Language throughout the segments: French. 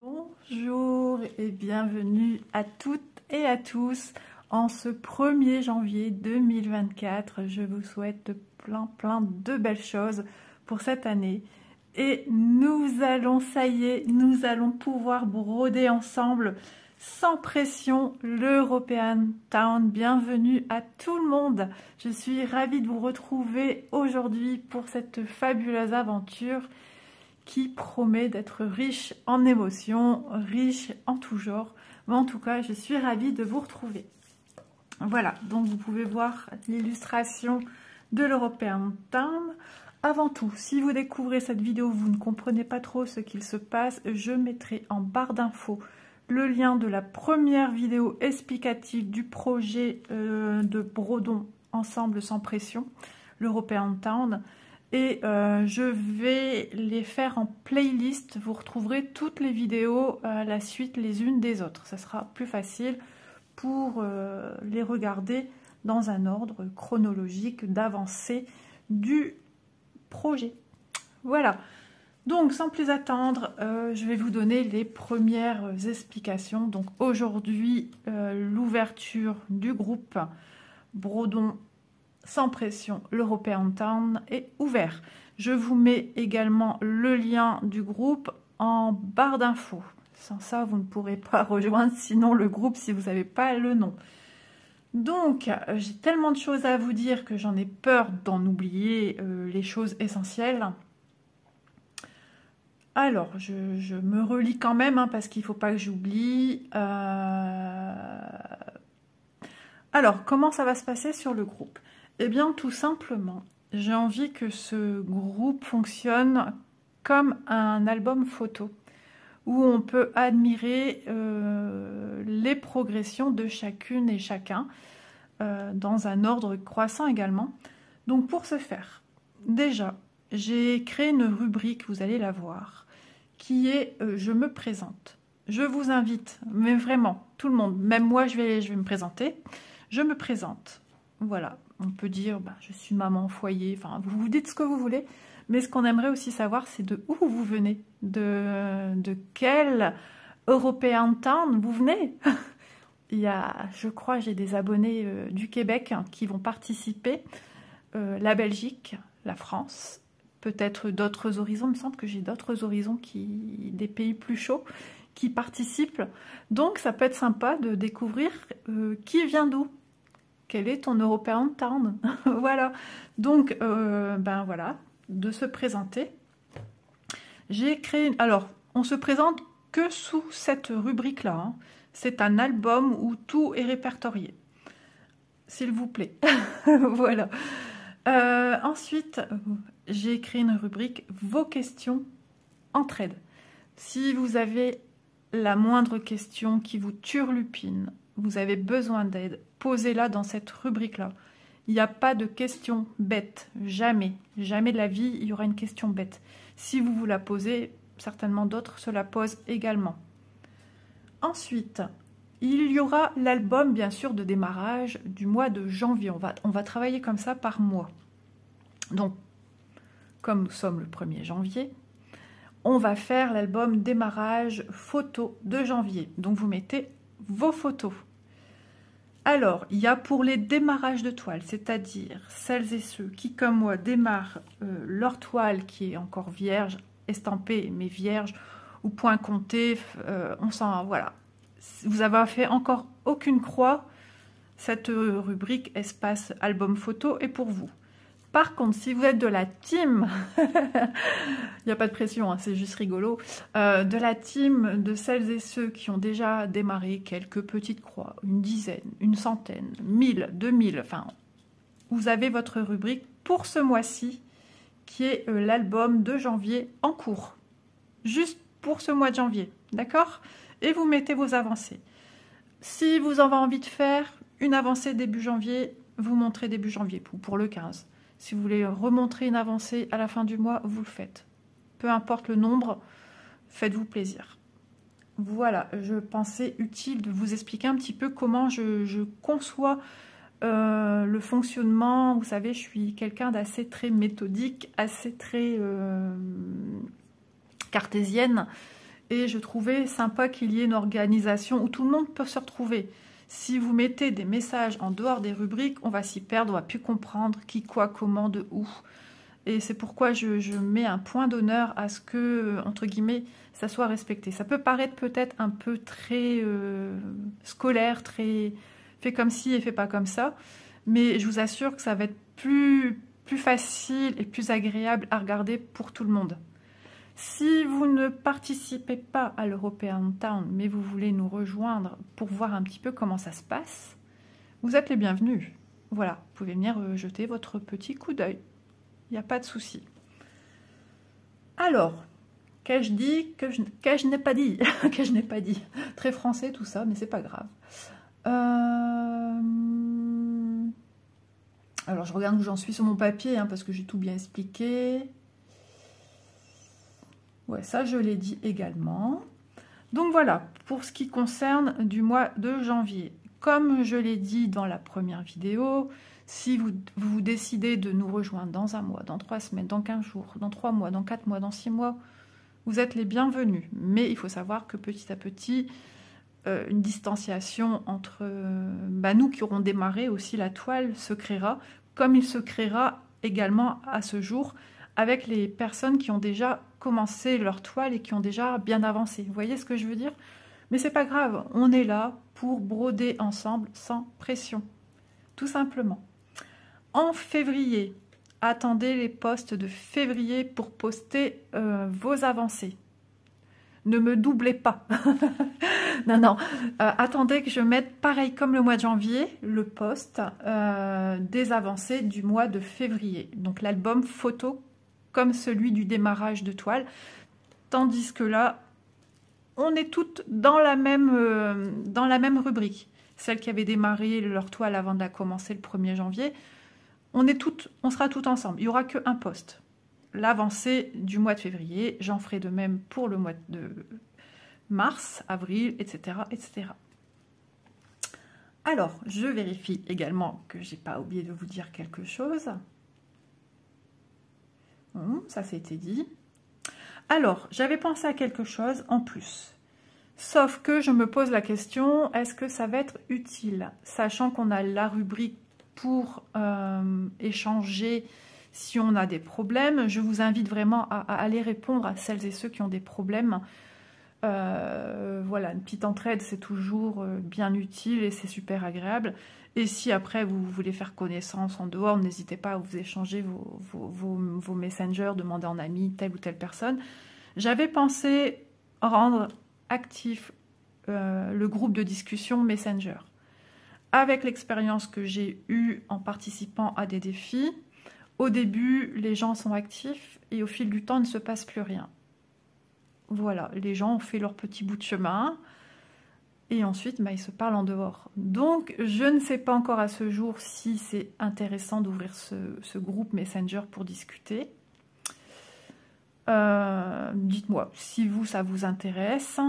Bonjour et bienvenue à toutes et à tous en ce 1er janvier 2024. Je vous souhaite plein de belles choses pour cette année. Et nous allons, ça y est, nous allons pouvoir broder ensemble sans pression l'European Town. Bienvenue à tout le monde. Je suis ravie de vous retrouver aujourd'hui pour cette fabuleuse aventure qui promet d'être riche en émotions, riche en tout genre. Mais en tout cas, je suis ravie de vous retrouver. Voilà, donc vous pouvez voir l'illustration de l'European Town. Avant tout, si vous découvrez cette vidéo, vous ne comprenez pas trop ce qu'il se passe, je mettrai en barre d'infos le lien de la première vidéo explicative du projet de Brodons ensemble sans pression, l'European Town. Et je vais les faire en playlist. Vous retrouverez toutes les vidéos à la suite les unes des autres. Ça sera plus facile pour les regarder dans un ordre chronologique d'avancée du projet. Voilà. Donc, sans plus attendre, je vais vous donner les premières explications. Donc, aujourd'hui, l'ouverture du groupe Brodons sans pression, l'European Town est ouvert. Je vous mets également le lien du groupe en barre d'infos. Sans ça, vous ne pourrez pas rejoindre sinon le groupe si vous n'avez pas le nom. Donc, j'ai tellement de choses à vous dire que j'en ai peur d'en oublier les choses essentielles. Alors, je me relis quand même hein, parce qu'il ne faut pas que j'oublie. Alors, comment ça va se passer sur le groupe ? Eh bien, tout simplement, j'ai envie que ce groupe fonctionne comme un album photo où on peut admirer les progressions de chacune et chacun dans un ordre croissant également. Donc, pour ce faire, déjà, j'ai créé une rubrique, vous allez la voir, qui est « Je me présente ». Je vous invite, mais vraiment, tout le monde, même moi, je vais me présenter. Je me présente, voilà. On peut dire, bah, je suis maman, foyer, enfin, vous vous dites ce que vous voulez. Mais ce qu'on aimerait aussi savoir, c'est de où vous venez, de quel European Town vous venez. Il y a, je crois, j'ai des abonnés du Québec qui vont participer, la Belgique, la France, peut-être d'autres horizons. Il me semble que j'ai d'autres horizons, des pays plus chauds, qui participent. Donc, ça peut être sympa de découvrir qui vient d'où. Quel est ton European Town? Voilà. Donc, ben voilà, de se présenter. J'ai créé... Alors, on se présente que sous cette rubrique-là. Hein. C'est un album où tout est répertorié. S'il vous plaît. Voilà. Ensuite, j'ai créé une rubrique « Vos questions entraide ». Si vous avez la moindre question qui vous turlupine, vous avez besoin d'aide, posez-la dans cette rubrique-là. Il n'y a pas de question bête, jamais. Jamais de la vie, il y aura une question bête. Si vous vous la posez, certainement d'autres se la posent également. Ensuite, il y aura l'album, bien sûr, de démarrage du mois de janvier. On va travailler comme ça par mois. Donc, comme nous sommes le 1er janvier, on va faire l'album démarrage photo de janvier. Donc, vous mettez vos photos. Alors, il y a pour les démarrages de toile, c'est-à-dire celles et ceux qui, comme moi, démarrent leur toile qui est encore vierge, estampée, mais vierge, ou point compté, on s'en... Voilà. Vous avez fait encore aucune croix, cette rubrique espace album photo est pour vous. Par contre, si vous êtes de la team, il n'y a pas de pression, hein, c'est juste rigolo, de la team de celles et ceux qui ont déjà démarré quelques petites croix, une dizaine, une centaine, 1000, 2000, enfin, vous avez votre rubrique pour ce mois-ci, qui est l'album de janvier en cours. Juste pour ce mois de janvier, d'accord? Et vous mettez vos avancées. Si vous avez envie de faire une avancée début janvier, vous montrez début janvier pour le 15. Si vous voulez remontrer une avancée à la fin du mois, vous le faites. Peu importe le nombre, faites-vous plaisir. Voilà, je pensais utile de vous expliquer un petit peu comment je conçois le fonctionnement. Vous savez, je suis quelqu'un d'assez très méthodique, assez très cartésienne. Et je trouvais sympa qu'il y ait une organisation où tout le monde peut se retrouver. Si vous mettez des messages en dehors des rubriques, on va s'y perdre, on va plus comprendre qui, quoi, comment, de où. Et c'est pourquoi je mets un point d'honneur à ce que, entre guillemets, ça soit respecté. Ça peut paraître peut-être un peu très scolaire, très fait comme ci et fait pas comme ça, mais je vous assure que ça va être plus facile et plus agréable à regarder pour tout le monde. Si vous ne participez pas à l'European Town, mais vous voulez nous rejoindre pour voir un petit peu comment ça se passe, vous êtes les bienvenus. Voilà, vous pouvez venir jeter votre petit coup d'œil. Il n'y a pas de souci. Alors, qu'ai-je dit, qu'ai-je n'ai pas dit que je n'ai pas dit. Très français tout ça, mais c'est pas grave. Alors, je regarde où j'en suis sur mon papier, hein, parce que j'ai tout bien expliqué. Ouais, ça, je l'ai dit également. Donc voilà, pour ce qui concerne du mois de janvier. Comme je l'ai dit dans la première vidéo, si vous décidez de nous rejoindre dans un mois, dans 3 semaines, dans 15 jours, dans 3 mois, dans 4 mois, dans 6 mois, vous êtes les bienvenus. Mais il faut savoir que petit à petit, une distanciation entre nous qui aurons démarré aussi la toile se créera, comme il se créera également à ce jour avec les personnes qui ont déjà commencé leur toile et qui ont déjà bien avancé. Vous voyez ce que je veux dire? Mais c'est pas grave, on est là pour broder ensemble sans pression, tout simplement. En février, attendez les posts de février pour poster vos avancées. Ne me doublez pas. Non. Attendez que je mette, pareil comme le mois de janvier, le post des avancées du mois de février. Donc l'album photo comme celui du démarrage de toile. Tandis que là, on est toutes dans la même rubrique. Celles qui avaient démarré leur toile avant de la commencer le 1er janvier. On sera toutes ensemble. Il n'y aura qu'un post. L'avancée du mois de février. J'en ferai de même pour le mois de mars, avril, etc. etc. Alors, je vérifie également que je n'ai pas oublié de vous dire quelque chose. Ça c'était dit. Alors, j'avais pensé à quelque chose en plus. Sauf que je me pose la question, est-ce que ça va être utile? Sachant qu'on a la rubrique pour échanger si on a des problèmes, je vous invite vraiment à aller répondre à celles et ceux qui ont des problèmes. Voilà, une petite entraide, c'est toujours bien utile et c'est super agréable. Et si après vous voulez faire connaissance en dehors, n'hésitez pas à vous échanger vos messengers, demander en ami telle ou telle personne. J'avais pensé rendre actif le groupe de discussion Messenger. Avec l'expérience que j'ai eue en participant à des défis, au début, les gens sont actifs et au fil du temps, il ne se passe plus rien. Voilà, les gens ont fait leur petit bout de chemin et ensuite, ils se parlent en dehors. Donc, je ne sais pas encore à ce jour si c'est intéressant d'ouvrir ce groupe Messenger pour discuter. Dites-moi si ça vous intéresse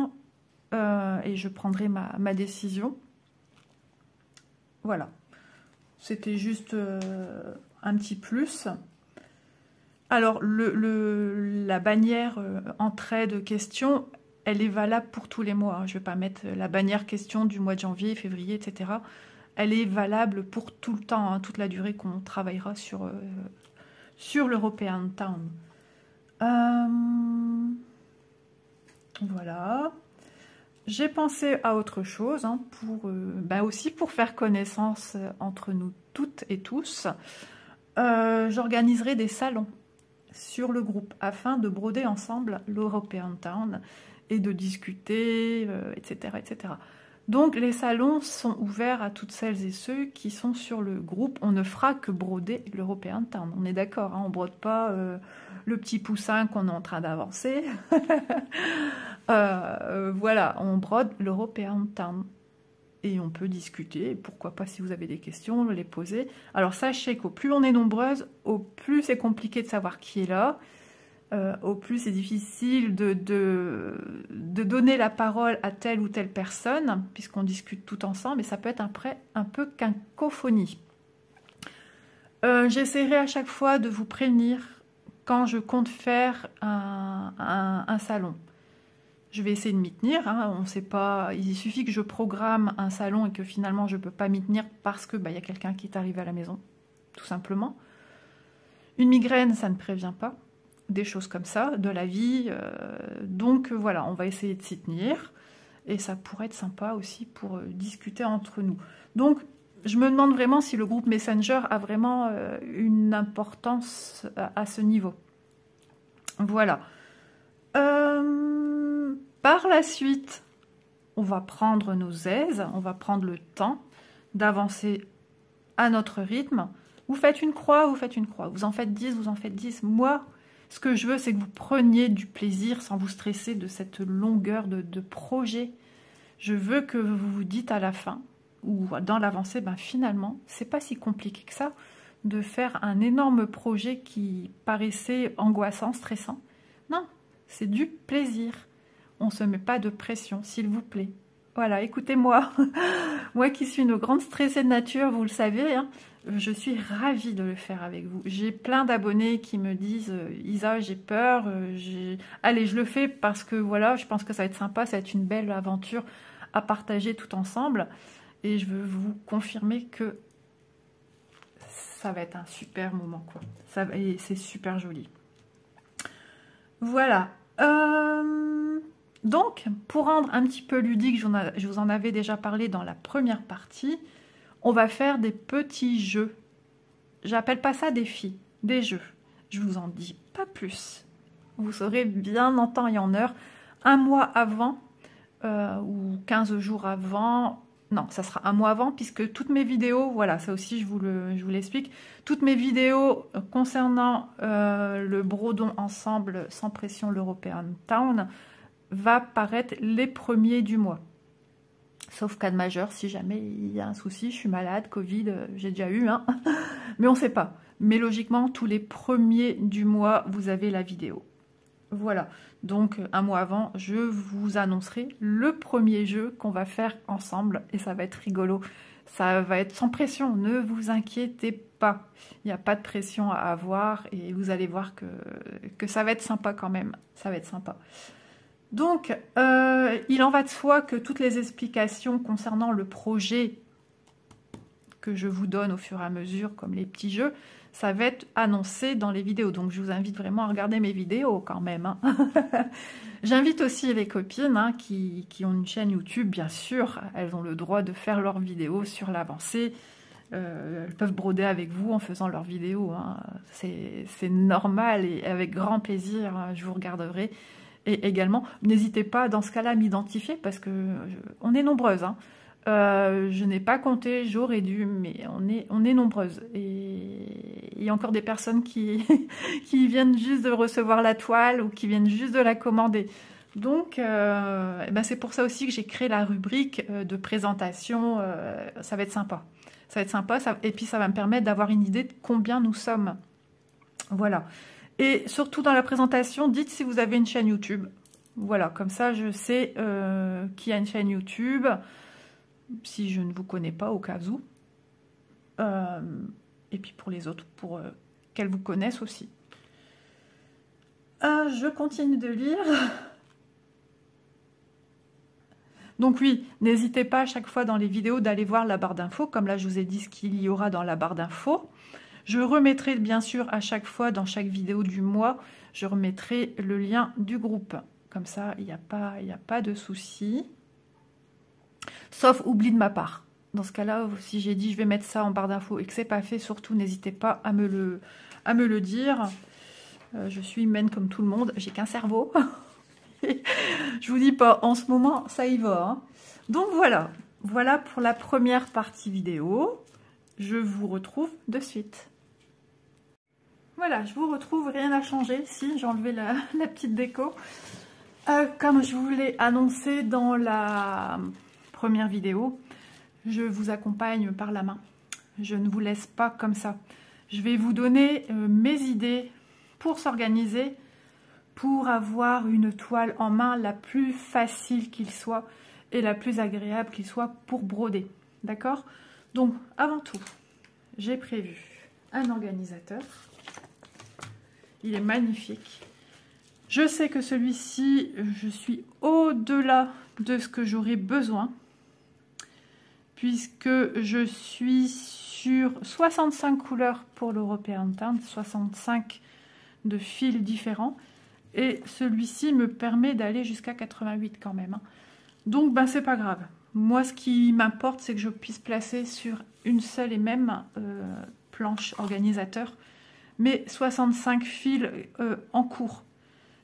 et je prendrai ma décision. Voilà, c'était juste un petit plus. Alors, la bannière entraide questions, elle est valable pour tous les mois. Je ne vais pas mettre la bannière question du mois de janvier, février, etc. Elle est valable pour tout le temps, toute la durée qu'on travaillera sur l'European Town. Voilà. J'ai pensé à autre chose, aussi pour faire connaissance entre nous toutes et tous. J'organiserai des salons sur le groupe afin de broder ensemble l'European Town et de discuter, etc., etc. Donc les salons sont ouverts à toutes celles et ceux qui sont sur le groupe. On ne fera que broder l'European Town. On est d'accord, hein, on ne brode pas le petit poussin qu'on est en train d'avancer. Voilà, on brode l'European Town. Et on peut discuter, pourquoi pas si vous avez des questions, les poser. Alors sachez qu'au plus on est nombreuses, au plus c'est compliqué de savoir qui est là, au plus c'est difficile de donner la parole à telle ou telle personne, puisqu'on discute tout ensemble, et ça peut être un peu cacophonie. J'essaierai à chaque fois de vous prévenir quand je compte faire un salon. Je vais essayer de m'y tenir, hein. On sait pas, il suffit que je programme un salon et que finalement je ne peux pas m'y tenir parce que y a quelqu'un qui est arrivé à la maison, tout simplement. Une migraine, ça ne prévient pas. Des choses comme ça, de la vie. Donc voilà, on va essayer de s'y tenir. Et ça pourrait être sympa aussi pour discuter entre nous. Donc, je me demande vraiment si le groupe Messenger a vraiment une importance à ce niveau. Voilà. Par la suite, on va prendre nos aises, on va prendre le temps d'avancer à notre rythme. Vous faites une croix, vous faites une croix. Vous en faites 10, vous en faites 10. Moi, ce que je veux, c'est que vous preniez du plaisir sans vous stresser de cette longueur de projet. Je veux que vous vous dites à la fin, ou dans l'avancée, finalement, c'est pas si compliqué que ça de faire un énorme projet qui paraissait angoissant, stressant. Non, c'est du plaisir. On ne se met pas de pression, s'il vous plaît. Voilà, écoutez-moi. Moi qui suis une grande stressée de nature, vous le savez, hein, je suis ravie de le faire avec vous. J'ai plein d'abonnés qui me disent « Isa, j'ai peur. Allez, je le fais parce que voilà, je pense que ça va être sympa, ça va être une belle aventure à partager tout ensemble. » Et je veux vous confirmer que ça va être un super moment, quoi. Et c'est super joli. Voilà. Donc, pour rendre un petit peu ludique, je vous en avais déjà parlé dans la première partie, on va faire des petits jeux. J'appelle pas ça des filles, des jeux. Je vous en dis pas plus. Vous saurez bien en temps et en heure, un mois avant ou 15 jours avant. Non, ça sera un mois avant, puisque toutes mes vidéos, voilà, ça aussi je vous l'explique, toutes mes vidéos concernant le Brodon Ensemble sans pression, l'European Town, va paraître les premiers du mois. Sauf cas de majeur, si jamais il y a un souci, je suis malade, Covid, j'ai déjà eu, hein. Mais on ne sait pas. Mais logiquement, tous les premiers du mois, vous avez la vidéo. Voilà, donc un mois avant, je vous annoncerai le premier jeu qu'on va faire ensemble et ça va être rigolo. Ça va être sans pression, ne vous inquiétez pas. Il n'y a pas de pression à avoir et vous allez voir que ça va être sympa quand même. Ça va être sympa. Donc, il en va de soi que toutes les explications concernant le projet que je vous donne au fur et à mesure, comme les petits jeux, ça va être annoncé dans les vidéos. Donc, je vous invite vraiment à regarder mes vidéos quand même, hein. J'invite aussi les copines qui ont une chaîne YouTube, bien sûr. Elles ont le droit de faire leurs vidéos sur l'avancée. Elles peuvent broder avec vous en faisant leurs vidéos, hein. C'est normal et avec grand plaisir, je vous regarderai. Et également, n'hésitez pas dans ce cas-là à m'identifier parce que on est nombreuses, hein. Je n'ai pas compté, j'aurais dû, mais on est nombreuses. Et il y a encore des personnes qui viennent juste de recevoir la toile ou qui viennent juste de la commander. Donc, c'est pour ça aussi que j'ai créé la rubrique de présentation. Ça va être sympa. Ça va être sympa, et puis ça va me permettre d'avoir une idée de combien nous sommes. Voilà. Et surtout dans la présentation, dites si vous avez une chaîne YouTube. Voilà, comme ça je sais qui a une chaîne YouTube, si je ne vous connais pas au cas où. Et puis pour les autres, pour qu'elles vous connaissent aussi. Je continue de lire. Donc oui, n'hésitez pas à chaque fois dans les vidéos d'aller voir la barre d'infos, comme là je vous ai dit ce qu'il y aura dans la barre d'infos. Je remettrai bien sûr à chaque fois, dans chaque vidéo du mois, je remettrai le lien du groupe. Comme ça, il n'y a pas de souci. Sauf oubli de ma part. Dans ce cas-là, si j'ai dit je vais mettre ça en barre d'infos et que c'est pas fait, surtout n'hésitez pas à me le dire. Je suis humaine comme tout le monde, j'ai qu'un cerveau. Je vous dis pas, en ce moment, ça y va, hein. Donc voilà pour la première partie vidéo. Je vous retrouve de suite. Voilà, je vous retrouve, rien n'a changé. Si, j'ai enlevé la petite déco. Comme je vous l'ai annoncé dans la première vidéo, je vous accompagne par la main. Je ne vous laisse pas comme ça. Je vais vous donner mes idées pour s'organiser, pour avoir une toile en main la plus facile qu'il soit et la plus agréable qu'il soit pour broder. D'accord? Donc, avant tout, j'ai prévu un organisateur. Il est magnifique. Je sais que celui-ci, je suis au-delà de ce que j'aurais besoin, puisque je suis sur 65 couleurs pour l'European Teint, 65 de fils différents, et celui-ci me permet d'aller jusqu'à 88 quand même. Donc ben c'est pas grave. Moi ce qui m'importe c'est que je puisse placer sur une seule et même planche organisateur mes 65 fils en cours.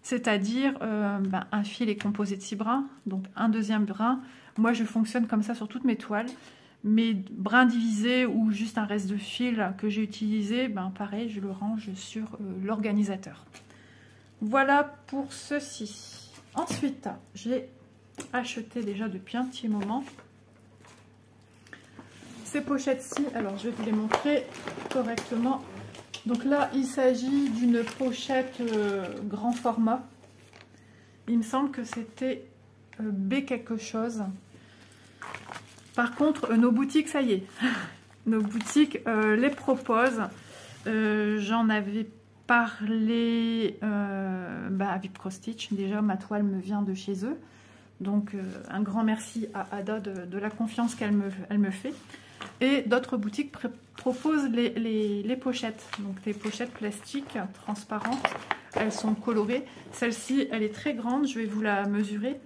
C'est-à-dire un fil est composé de 6 brins, donc un deuxième brin. Moi je fonctionne comme ça sur toutes mes toiles. Mes brins divisés ou juste un reste de fil que j'ai utilisé, ben pareil, je le range sur l'organisateur. Voilà pour ceci. Ensuite, j'ai acheté déjà depuis un petit moment ces pochettes-ci. Alors, je vais vous les montrer correctement. Donc là, il s'agit d'une pochette grand format. Il me semble que c'était B quelque chose. Par contre, nos boutiques, ça y est, nos boutiques les proposent. J'en avais parlé avec Cross Stitch. Déjà, ma toile me vient de chez eux. Donc, un grand merci à Ada de la confiance qu'elle me fait. Et d'autres boutiques proposent les pochettes. Donc, les pochettes plastiques transparentes. Elles sont colorées. Celle-ci, elle est très grande. Je vais vous la mesurer.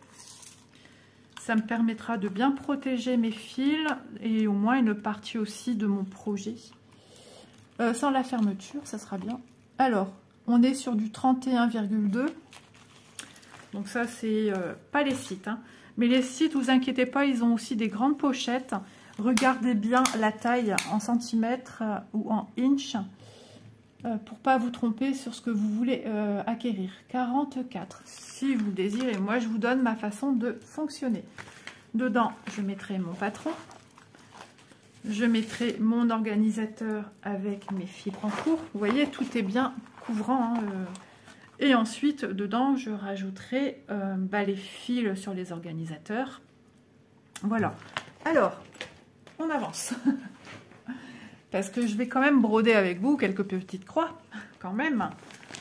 Ça me permettra de bien protéger mes fils et au moins une partie aussi de mon projet. Sans la fermeture, ça sera bien. Alors, on est sur du 31,2. Donc ça, c'est pas les sites. Hein. Mais les sites, vous inquiétez pas, ils ont aussi des grandes pochettes. Regardez bien la taille en centimètres ou en inch. Pour pas vous tromper sur ce que vous voulez acquérir. 44 si vous le désirez. Moi je vous donne ma façon de fonctionner. Dedans je mettrai mon patron, je mettrai mon organisateur avec mes fibres en cours. Vous voyez, tout est bien couvrant hein, et ensuite dedans je rajouterai les fils sur les organisateurs. Voilà, alors on avance. Parce que je vais quand même broder avec vous quelques petites croix, quand même.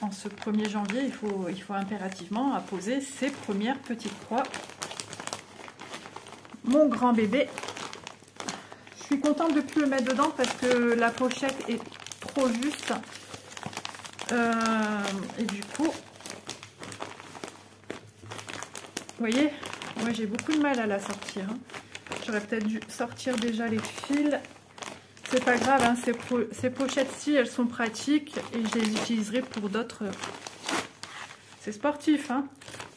En ce 1er janvier, il faut impérativement apposer ces premières petites croix. Mon grand bébé. Je suis contente de ne plus le mettre dedans parce que la pochette est trop juste. Et du coup, vous voyez, moi j'ai beaucoup de mal à la sortir. Hein. J'aurais peut-être dû sortir déjà les fils. C'est pas grave, hein, ces pochettes-ci, elles sont pratiques et je les utiliserai pour d'autres. C'est sportif, hein.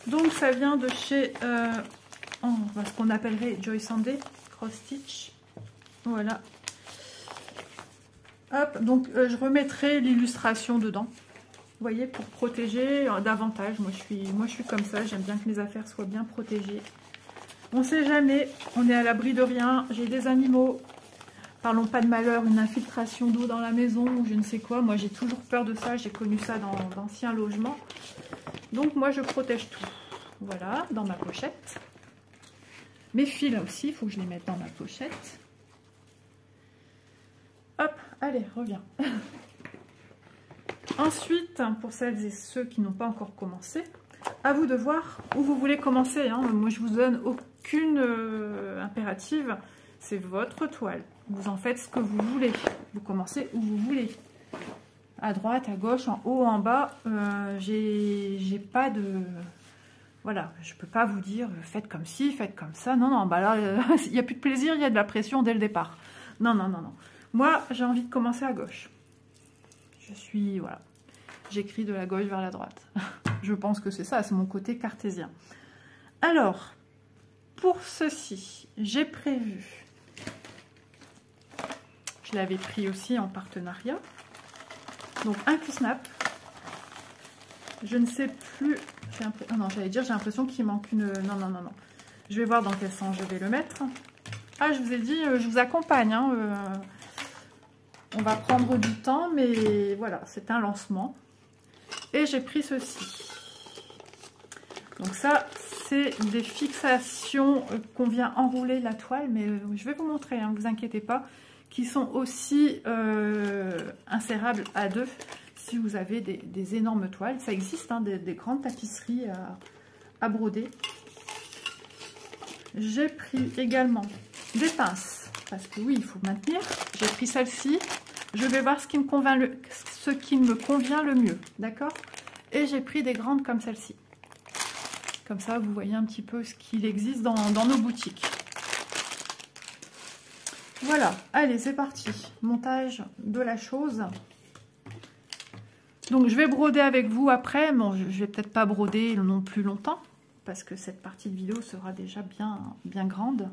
Donc ça vient de chez ce qu'on appellerait Joy Sandé, Cross Stitch. Voilà. Hop, donc je remettrai l'illustration dedans. Vous voyez, pour protéger davantage. Moi je suis comme ça, j'aime bien que mes affaires soient bien protégées. On ne sait jamais, on est à l'abri de rien. J'ai des animaux. Parlons pas de malheur, une infiltration d'eau dans la maison ou je ne sais quoi. Moi, j'ai toujours peur de ça. J'ai connu ça dans d'anciens logements. Donc, moi, je protège tout. Voilà, dans ma pochette. Mes fils aussi, il faut que je les mette dans ma pochette. Hop, allez, reviens. Ensuite, pour celles et ceux qui n'ont pas encore commencé, à vous de voir où vous voulez commencer. Hein. Moi, je vous donne aucune impérative. C'est votre toile. Vous en faites ce que vous voulez. Vous commencez où vous voulez. À droite, à gauche, en haut, en bas. J'ai pas de... Voilà, je peux pas vous dire faites comme ci, faites comme ça. Non, non, bah là, il n'y a plus de plaisir, il y a de la pression dès le départ. Non, non, non, non. Moi, j'ai envie de commencer à gauche. Je suis... Voilà. J'écris de la gauche vers la droite. Je pense que c'est ça, c'est mon côté cartésien. Alors, pour ceci, j'ai prévu... Je l'avais pris aussi en partenariat. Donc un Q-Snap. Je ne sais plus. Oh non, j'allais dire, j'ai l'impression qu'il manque une. Non, non, non, non. Je vais voir dans quel sens je vais le mettre. Ah, je vous ai dit, je vous accompagne. Hein, on va prendre du temps, mais voilà, c'est un lancement. Et j'ai pris ceci. Donc ça, c'est des fixations qu'on vient enrouler la toile, mais je vais vous montrer, ne vous inquiétez pas. Qui sont aussi insérables à deux. si vous avez des énormes toiles. Ça existe, hein, des grandes tapisseries à broder. J'ai pris également des pinces, parce que oui, il faut maintenir. J'ai pris celle-ci. Je vais voir ce qui me convient le mieux, d'accord? Et j'ai pris des grandes comme celle-ci. Comme ça, vous voyez un petit peu ce qu'il existe dans nos boutiques. Voilà, allez, c'est parti. Montage de la chose. Donc, je vais broder avec vous après. Bon, je vais peut-être pas broder non plus longtemps, parce que cette partie de vidéo sera déjà bien grande.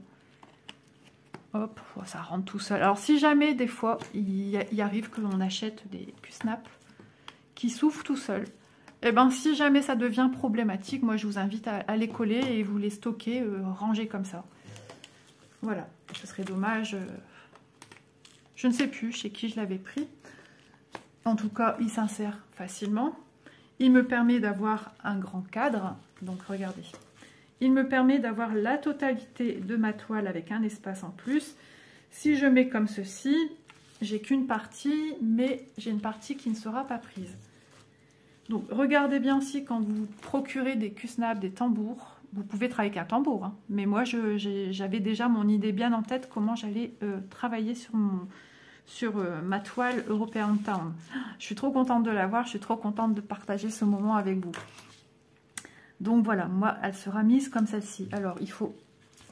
Hop, ça rentre tout seul. Alors, si jamais, des fois, il arrive que l'on achète des Q-Snap qui s'ouvrent tout seul, et bien, si jamais ça devient problématique, moi, je vous invite à les coller et vous les stocker, rangés comme ça. Voilà, ce serait dommage. Je ne sais plus chez qui je l'avais pris. En tout cas, il s'insère facilement. Il me permet d'avoir un grand cadre. Donc, regardez. Il me permet d'avoir la totalité de ma toile avec un espace en plus. Si je mets comme ceci, j'ai qu'une partie, mais j'ai une partie qui ne sera pas prise. Donc, regardez bien aussi quand vous procurez des Q-Snap, des tambours. Vous pouvez travailler avec un tambour, hein, mais moi, j'avais déjà mon idée bien en tête comment j'allais travailler sur ma toile European Town. Je suis trop contente de l'avoir, je suis trop contente de partager ce moment avec vous. Donc voilà, moi, elle sera mise comme celle-ci. Alors, il faut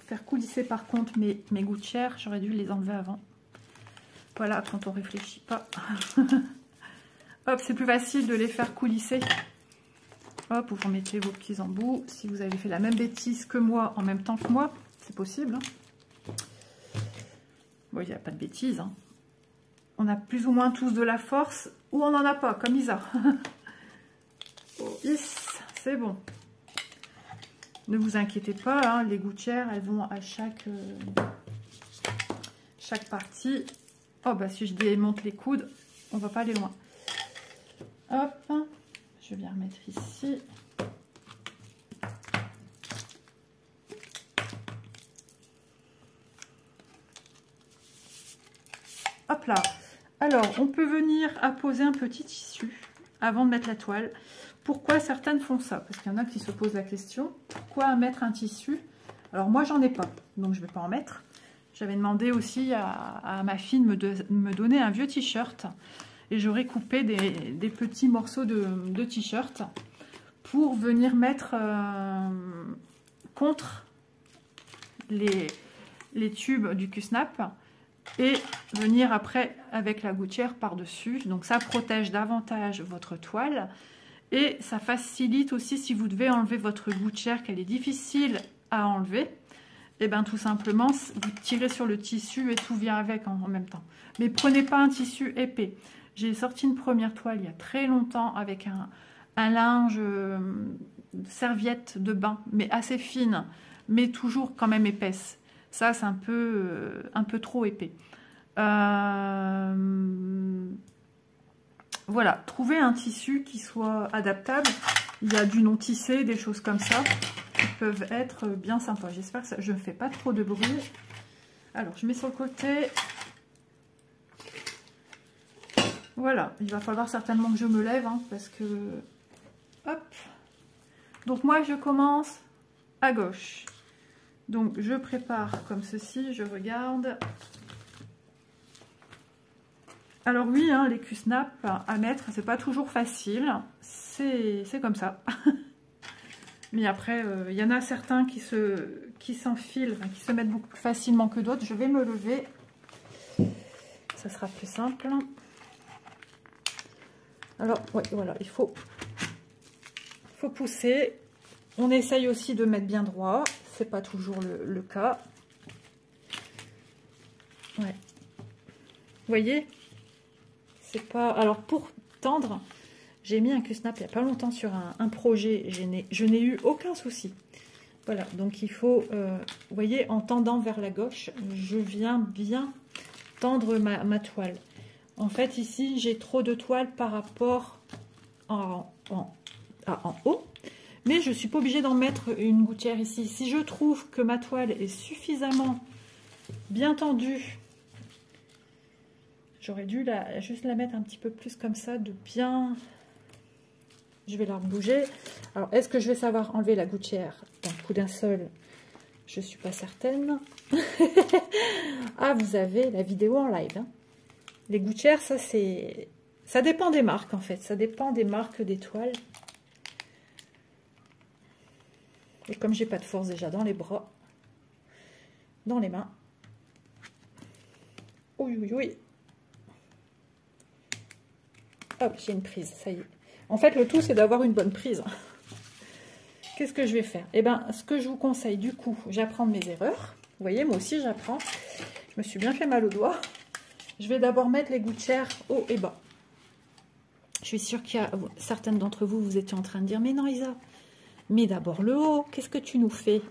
faire coulisser par contre mes gouttières. J'aurais dû les enlever avant. Voilà, quand on réfléchit pas. Hop, c'est plus facile de les faire coulisser. Hop, vous remettez vos petits embouts. Si vous avez fait la même bêtise que moi en même temps que moi, c'est possible. Hein. Bon, il n'y a pas de bêtises. Hein. On a plus ou moins tous de la force ou on n'en a pas, comme Isa. Oh, c'est bon. Ne vous inquiétez pas, hein, les gouttières, elles vont à chaque partie. Oh, bah si je démonte les coudes, on va pas aller loin. Hop, je vais remettre ici. Hop là. Alors, on peut venir apposer un petit tissu avant de mettre la toile. Pourquoi certaines font ça? Parce qu'il y en a qui se posent la question. Pourquoi mettre un tissu? Alors, moi, j'en ai pas. Donc, je ne vais pas en mettre. J'avais demandé aussi à ma fille de me donner un vieux t-shirt. Et j'aurais coupé des petits morceaux de t-shirt pour venir mettre contre les tubes du Q-Snap et venir après avec la gouttière par-dessus. Donc ça protège davantage votre toile et ça facilite aussi si vous devez enlever votre gouttière qu'elle est difficile à enlever. Et bien tout simplement, vous tirez sur le tissu et tout vient avec en même temps. Mais prenez pas un tissu épais. J'ai sorti une première toile il y a très longtemps avec un linge serviette de bain, mais assez fine, mais toujours quand même épaisse. Ça, c'est un peu trop épais. Voilà, trouvez un tissu qui soit adaptable. Il y a du non tissé, des choses comme ça, qui peuvent être bien sympas. J'espère que je ne fais pas trop de bruit. Alors, je mets sur le côté. Voilà, il va falloir certainement que je me lève, hein, parce que... Hop. Donc moi, je commence à gauche. Donc, je prépare comme ceci, je regarde. Alors oui, hein, les Q-Snap à mettre, c'est pas toujours facile. C'est comme ça. Mais après, il y en a certains qui s'enfilent, qui se mettent beaucoup plus facilement que d'autres. Je vais me lever. Ça sera plus simple. Alors, ouais, voilà, il faut pousser. On essaye aussi de mettre bien droit. C'est pas toujours le cas. Ouais. Vous voyez? C'est pas... Alors, pour tendre, j'ai mis un Q-Snap il n'y a pas longtemps sur un projet. Je n'ai eu aucun souci. Voilà, donc il faut... vous voyez, en tendant vers la gauche, je viens bien tendre ma toile. En fait, ici, j'ai trop de toile par rapport en haut. Mais je ne suis pas obligée d'en mettre une gouttière ici. Si je trouve que ma toile est suffisamment bien tendue, J'aurais dû juste la mettre un petit peu plus comme ça, de bien... Je vais la rebouger. Alors, est-ce que je vais savoir enlever la gouttière d'un coup d'un seul? Je ne suis pas certaine. Ah, vous avez la vidéo en live. Hein. Les gouttières, ça c'est... Ça dépend des marques en fait. Ça dépend des marques d'étoiles. Et comme j'ai pas de force déjà dans les bras, dans les mains. Oui, oui, oui. Hop, j'ai une prise, ça y est. En fait, le tout, c'est d'avoir une bonne prise. Qu'est-ce que je vais faire? Eh bien, ce que je vous conseille, du coup, j'apprends de mes erreurs. Vous voyez, moi aussi, j'apprends. Je me suis bien fait mal au doigt. Je vais d'abord mettre les gouttières haut et bas. Je suis sûre qu'il y a certaines d'entre vous, vous étiez en train de dire, mais non, Isa, mais d'abord le haut, qu'est-ce que tu nous fais?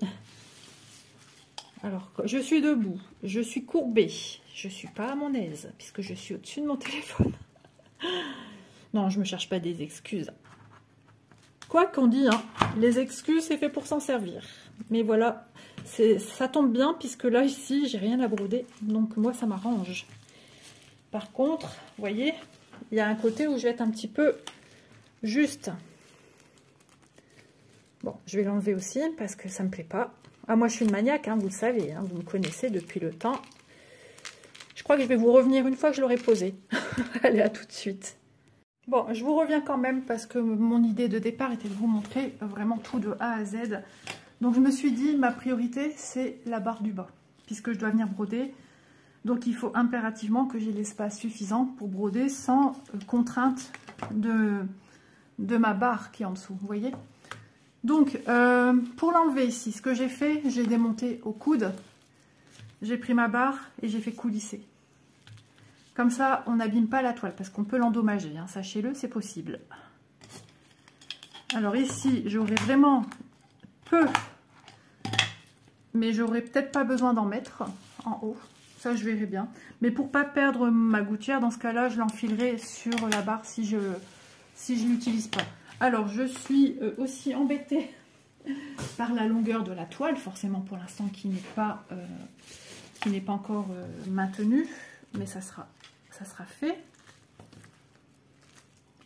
Alors, je suis debout, je suis courbée, je ne suis pas à mon aise, puisque je suis au-dessus de mon téléphone. Non, je ne me cherche pas des excuses. Quoi qu'on dit, hein, les excuses, c'est fait pour s'en servir. Mais voilà, ça tombe bien, puisque là, ici, j'ai rien à broder, donc moi, ça m'arrange. Par contre, vous voyez, il y a un côté où je vais être un petit peu juste. Bon, je vais l'enlever aussi, parce que ça ne me plaît pas. Ah, moi, je suis une maniaque, hein, vous le savez, hein, vous me connaissez depuis le temps. Je crois que je vais vous revenir une fois que je l'aurai posé. Allez, à tout de suite. Bon, je vous reviens quand même parce que mon idée de départ était de vous montrer vraiment tout de A à Z. Donc, je me suis dit, ma priorité, c'est la barre du bas, puisque je dois venir broder. Donc, il faut impérativement que j'ai l'espace suffisant pour broder sans contrainte de ma barre qui est en dessous, vous voyez. Donc, pour l'enlever ici, ce que j'ai fait, j'ai démonté au coude. J'ai pris ma barre et j'ai fait coulisser. Comme ça, on n'abîme pas la toile parce qu'on peut l'endommager. Hein, sachez-le, c'est possible. Alors ici, j'aurai vraiment peu, mais j'aurai peut-être pas besoin d'en mettre en haut. Ça, je verrai bien. Mais pour pas perdre ma gouttière, dans ce cas-là, je l'enfilerai sur la barre si je l'utilise pas. Alors, je suis aussi embêtée par la longueur de la toile, forcément pour l'instant qui n'est pas encore maintenue, mais ça sera fait.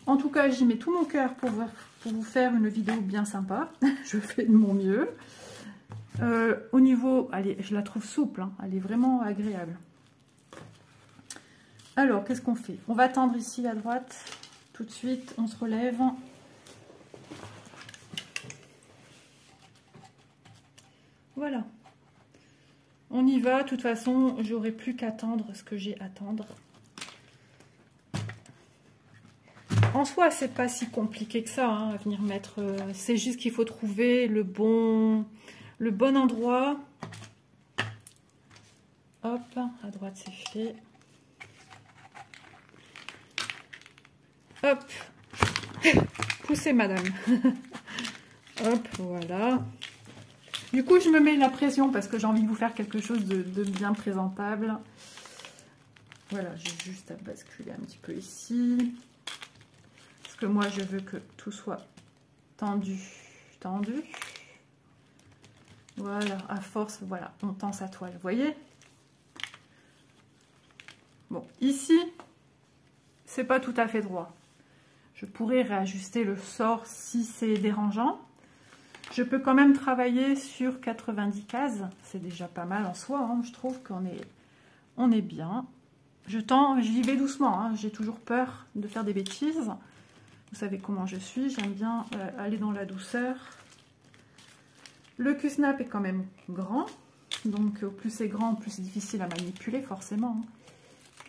En tout cas, j'y mets tout mon cœur pour vous faire une vidéo bien sympa. Je fais de mon mieux. Au niveau, allez, je la trouve souple, hein, elle est vraiment agréable. Alors, qu'est-ce qu'on fait? On va tendre ici à droite. Tout de suite, on se relève. Voilà. On y va. De toute façon, j'aurai plus qu'à tendre ce que j'ai à tendre. En soi, c'est pas si compliqué que ça, hein, à venir mettre. C'est juste qu'il faut trouver le bon endroit. Hop, à droite, c'est fait. Hop. Poussez, madame. Hop, voilà. Du coup, je me mets la pression parce que j'ai envie de vous faire quelque chose de bien présentable. Voilà, j'ai juste à basculer un petit peu ici. Parce que moi, je veux que tout soit tendu. Tendu. Voilà, à force, voilà, on tend sa toile, vous voyez? Bon, ici, c'est pas tout à fait droit. Je pourrais réajuster le sort si c'est dérangeant. Je peux quand même travailler sur 90 cases. C'est déjà pas mal en soi, hein. Je trouve qu'on est bien. Je tends, j'y vais doucement, hein. J'ai toujours peur de faire des bêtises. Vous savez comment je suis, j'aime bien aller dans la douceur. Le Q-snap est quand même grand. Donc plus c'est grand, plus c'est difficile à manipuler forcément.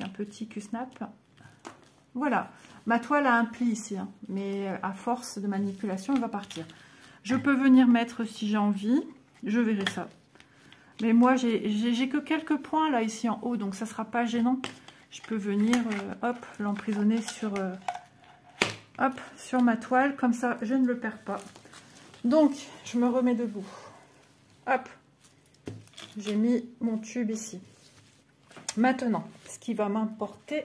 Hein. Un petit Q-snap. Voilà, ma toile a un pli ici, hein, mais à force de manipulation, elle va partir. Je peux venir mettre si j'ai envie, je verrai ça. Mais moi, j'ai que quelques points là, ici en haut, donc ça ne sera pas gênant. Je peux venir, hop, l'emprisonner sur ma toile, comme ça, je ne le perds pas. Donc, je me remets debout. Hop, j'ai mis mon tube ici. Maintenant, ce qui va m'importer,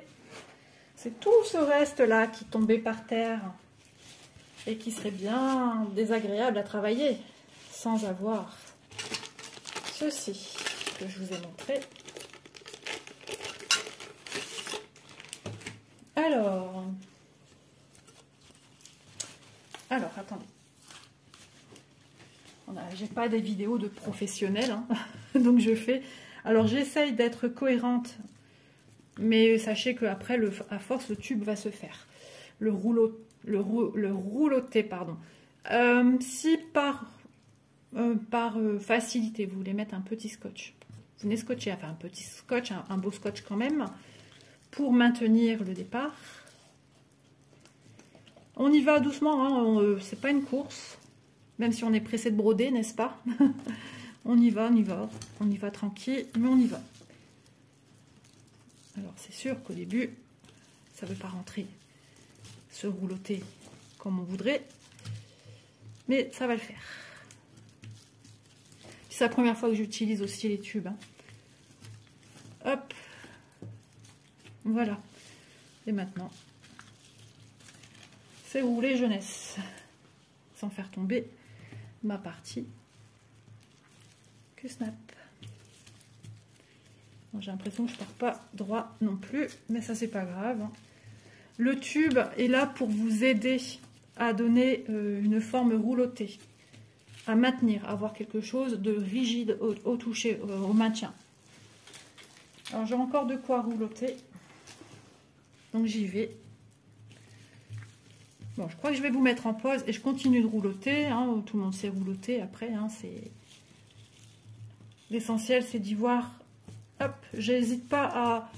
c'est tout ce reste-là qui tombait par terre et qui serait bien désagréable à travailler sans avoir ceci que je vous ai montré. Alors, attendez. J'ai pas des vidéos de professionnels, hein. Donc je fais... Alors j'essaye d'être cohérente, mais sachez qu'après, à force, le tube va se faire. Le rouloté, pardon. Si par facilité, vous voulez mettre un petit scotch, vous venez scotcher, enfin un petit scotch, un beau scotch quand même, pour maintenir le départ. On y va doucement, hein, c'est pas une course, même si on est pressé de broder, n'est-ce pas? On y va tranquille, mais on y va. Alors c'est sûr qu'au début, ça ne veut pas rentrer, se rouloter comme on voudrait, mais ça va le faire. C'est la première fois que j'utilise aussi les tubes, hein. Hop, voilà. Et maintenant, c'est rouler jeunesse, sans faire tomber ma partie que snap. Bon, j'ai l'impression que je pars pas droit non plus, mais ça c'est pas grave, hein. Le tube est là pour vous aider à donner une forme roulottée, à maintenir, à avoir quelque chose de rigide au toucher, au maintien. Alors j'ai encore de quoi roulotter, donc j'y vais. Bon, je crois que je vais vous mettre en pause et je continue de roulotter, hein. Tout le monde sait roulotter après, hein, c'est... L'essentiel c'est d'y voir. Hop, j'hésite pas à...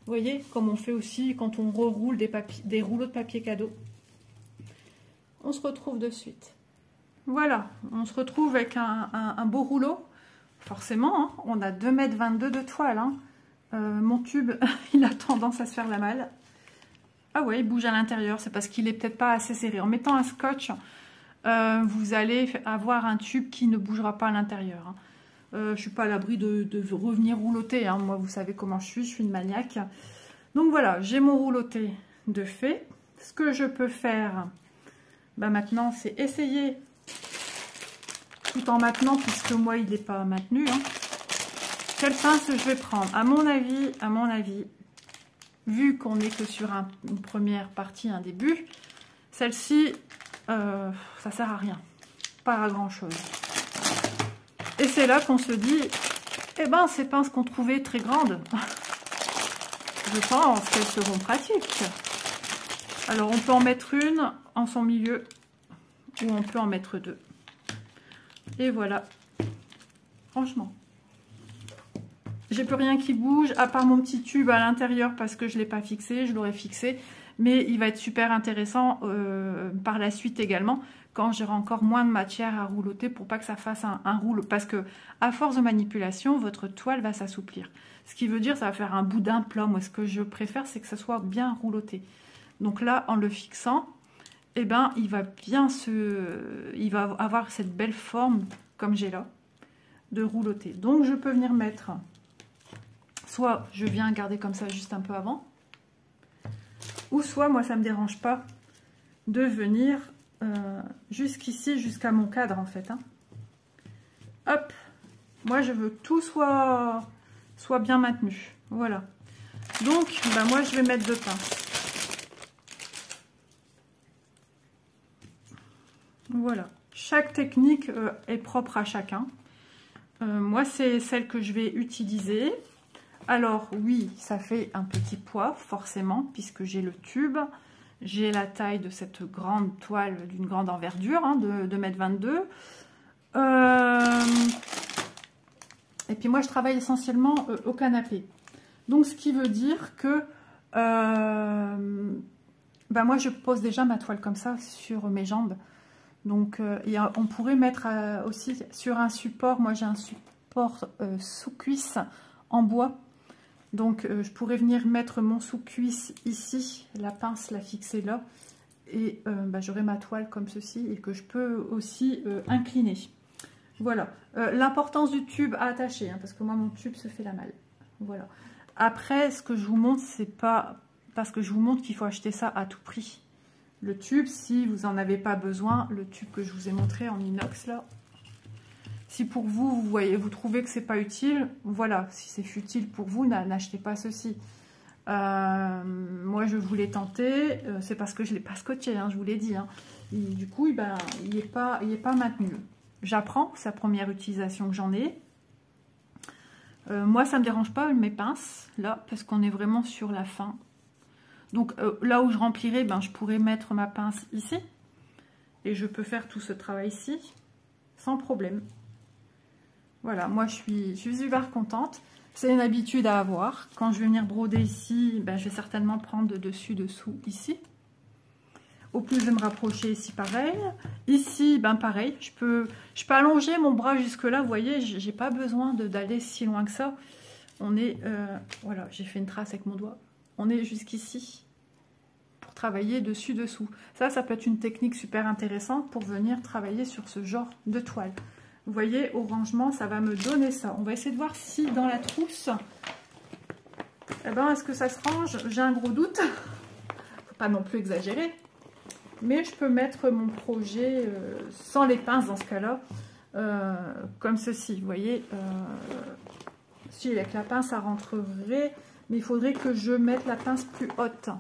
Vous voyez, comme on fait aussi quand on reroule des rouleaux de papier cadeau. On se retrouve de suite. Voilà, on se retrouve avec un beau rouleau. Forcément, hein, on a 2,22 m de toile, hein. Mon tube, il a tendance à se faire la malle. Ah ouais, il bouge à l'intérieur, c'est parce qu'il est peut-être pas assez serré. En mettant un scotch, vous allez avoir un tube qui ne bougera pas à l'intérieur, hein. Je ne suis pas à l'abri de revenir rouloter, hein. Moi, vous savez comment je suis une maniaque. Donc voilà, j'ai mon rouloté de fait. Ce que je peux faire, bah maintenant, c'est essayer, tout en maintenant, puisque moi, il n'est pas maintenu, hein. Quelle pince je vais prendre? À mon avis, vu qu'on n'est que sur une première partie, un début, celle-ci, ça sert à rien. Pas à grand-chose. Et c'est là qu'on se dit, eh ben, ces pinces qu'on trouvait très grandes, je pense qu'elles seront pratiques. Alors, on peut en mettre une en son milieu, ou on peut en mettre deux. Et voilà. Franchement, j'ai plus rien qui bouge, à part mon petit tube à l'intérieur, parce que je ne l'ai pas fixé, je l'aurais fixé. Mais il va être super intéressant par la suite également, quand j'aurai encore moins de matière à rouloter pour pas que ça fasse un rouleau. Parce que à force de manipulation, votre toile va s'assouplir. Ce qui veut dire ça va faire un boudin plat. Moi, ce que je préfère, c'est que ça soit bien rouloté. Donc là, en le fixant, eh ben, il va avoir cette belle forme, comme j'ai là, de rouloté. Donc, je peux venir mettre, soit je viens garder comme ça juste un peu avant, ou soit, moi, ça ne me dérange pas de venir jusqu'ici, jusqu'à mon cadre, en fait, hein. Hop, moi, je veux que tout soit bien maintenu. Voilà. Donc, bah, moi, je vais mettre 2 pinces. Voilà. Chaque technique est propre à chacun. Moi, c'est celle que je vais utiliser. Alors, oui, ça fait un petit poids, forcément, puisque j'ai le tube. J'ai la taille de cette grande toile d'une grande envergure, hein, de 2,22 m. Et puis moi, je travaille essentiellement au canapé. Donc, ce qui veut dire que bah, moi, je pose déjà ma toile comme ça sur mes jambes. Donc, on pourrait mettre aussi sur un support. Moi, j'ai un support sous-cuisse en bois. Donc, je pourrais venir mettre mon sous-cuisse ici, la pince, la fixer là. Et bah, j'aurai ma toile comme ceci et que je peux aussi incliner. Voilà. L'importance du tube à attacher, hein, parce que moi, mon tube se fait la malle. Voilà. Après, ce que je vous montre, c'est pas parce que je vous montre qu'il faut acheter ça à tout prix. Le tube, si vous n'en avez pas besoin, le tube que je vous ai montré en inox là, si pour vous, vous trouvez que c'est pas utile, voilà, si c'est futile pour vous, n'achetez pas ceci. Moi, je voulais tenter, c'est parce que je ne l'ai pas scotché, hein, je vous l'ai dit. Hein. Du coup, ben, il n'est pas maintenu. J'apprends, c'est la première utilisation que j'en ai. Moi, ça ne me dérange pas mes pinces, là, parce qu'on est vraiment sur la fin. Donc, là où je remplirai, ben, je pourrais mettre ma pince ici. Et je peux faire tout ce travail ici, sans problème. Voilà, moi, je suis super contente. C'est une habitude à avoir. Quand je vais venir broder ici, ben, je vais certainement prendre de dessus, dessous, ici. Au plus je vais me rapprocher ici, pareil. Ici, ben pareil. Je peux allonger mon bras jusque là. Vous voyez, j'ai pas besoin d'aller si loin que ça. On est, voilà, j'ai fait une trace avec mon doigt. On est jusqu'ici pour travailler dessus, dessous. Ça peut être une technique super intéressante pour venir travailler sur ce genre de toile. Vous voyez, au rangement, ça va me donner ça. On va essayer de voir si dans la trousse, eh ben, est-ce que ça se range? J'ai un gros doute. Faut pas non plus exagérer. Mais je peux mettre mon projet sans les pinces dans ce cas-là, comme ceci. Vous voyez, si avec la pince, ça rentrerait, mais il faudrait que je mette la pince plus haute.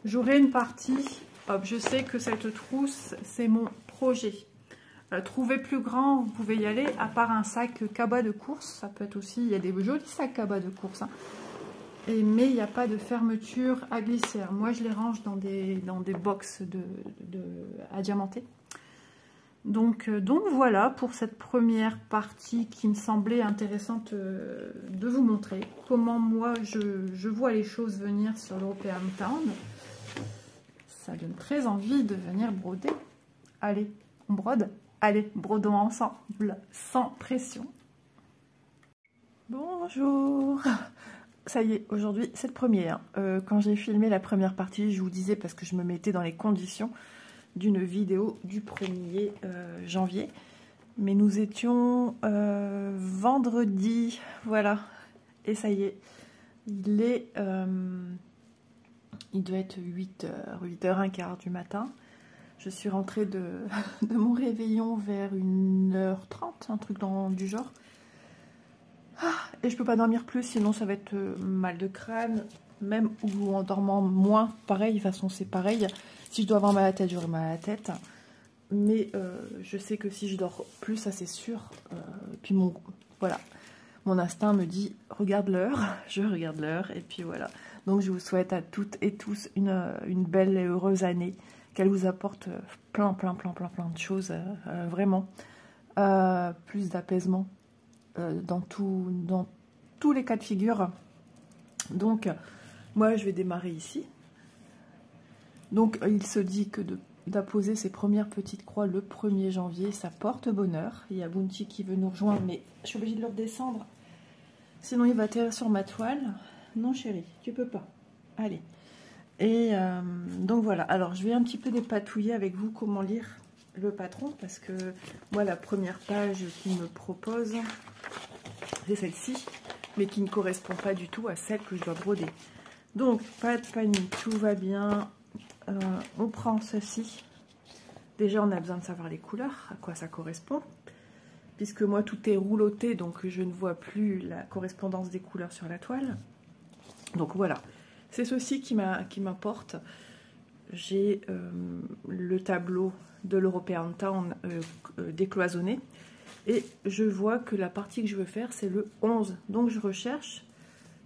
J'aurai une partie, hop, je sais que cette trousse, c'est mon projet. Trouvez plus grand, vous pouvez y aller, à part un sac cabas de course, ça peut être aussi, il y a des jolis sacs cabas de course, hein. Mais il n'y a pas de fermeture à glissière. Moi, je les range dans des box à diamanter. Donc voilà pour cette première partie qui me semblait intéressante de vous montrer. Comment moi, je vois les choses venir sur l'European Town. Ça donne très envie de venir broder. Allez, on brode. Allez, brodons ensemble, sans pression. Bonjour. Ça y est, aujourd'hui, c'est le premier. Quand j'ai filmé la première partie, je vous disais, parce que je me mettais dans les conditions d'une vidéo du 1er janvier. Mais nous étions vendredi, voilà. Et ça y est, il doit être 8h15 du matin. Je suis rentrée de mon réveillon vers 1h30, un truc du genre. Et je peux pas dormir plus, sinon ça va être mal de crâne, même ou en dormant moins, pareil, de toute façon c'est pareil. Si je dois avoir mal à la tête, j'aurai mal à la tête. Mais je sais que si je dors plus, ça c'est sûr. Puis voilà, mon instinct me dit, regarde l'heure, je regarde l'heure, et puis voilà. Donc je vous souhaite à toutes et tous une belle et heureuse année, qu'elle vous apporte plein de choses, vraiment. Plus d'apaisement. Dans tous les cas de figure. Donc moi je vais démarrer ici. Donc il se dit que d'apposer ses premières petites croix le 1er janvier, ça porte bonheur. Il y a Bounty qui veut nous rejoindre, mais je suis obligée de le redescendre, sinon il va atterrir sur ma toile. Non chérie, tu peux pas. Allez. Et donc voilà, alors je vais un petit peu dépatouiller avec vous comment lire le patron, parce que moi la première page qu'il me propose, c'est celle-ci, mais qui ne correspond pas du tout à celle que je dois broder. Donc pas de panique, tout va bien. On prend ceci. Déjà on a besoin de savoir les couleurs, à quoi ça correspond, puisque moi tout est rouloté, donc je ne vois plus la correspondance des couleurs sur la toile. Donc voilà, c'est ceci qui m'importe. J'ai le tableau de l'European Town décloisonné, et je vois que la partie que je veux faire c'est le 11, donc je recherche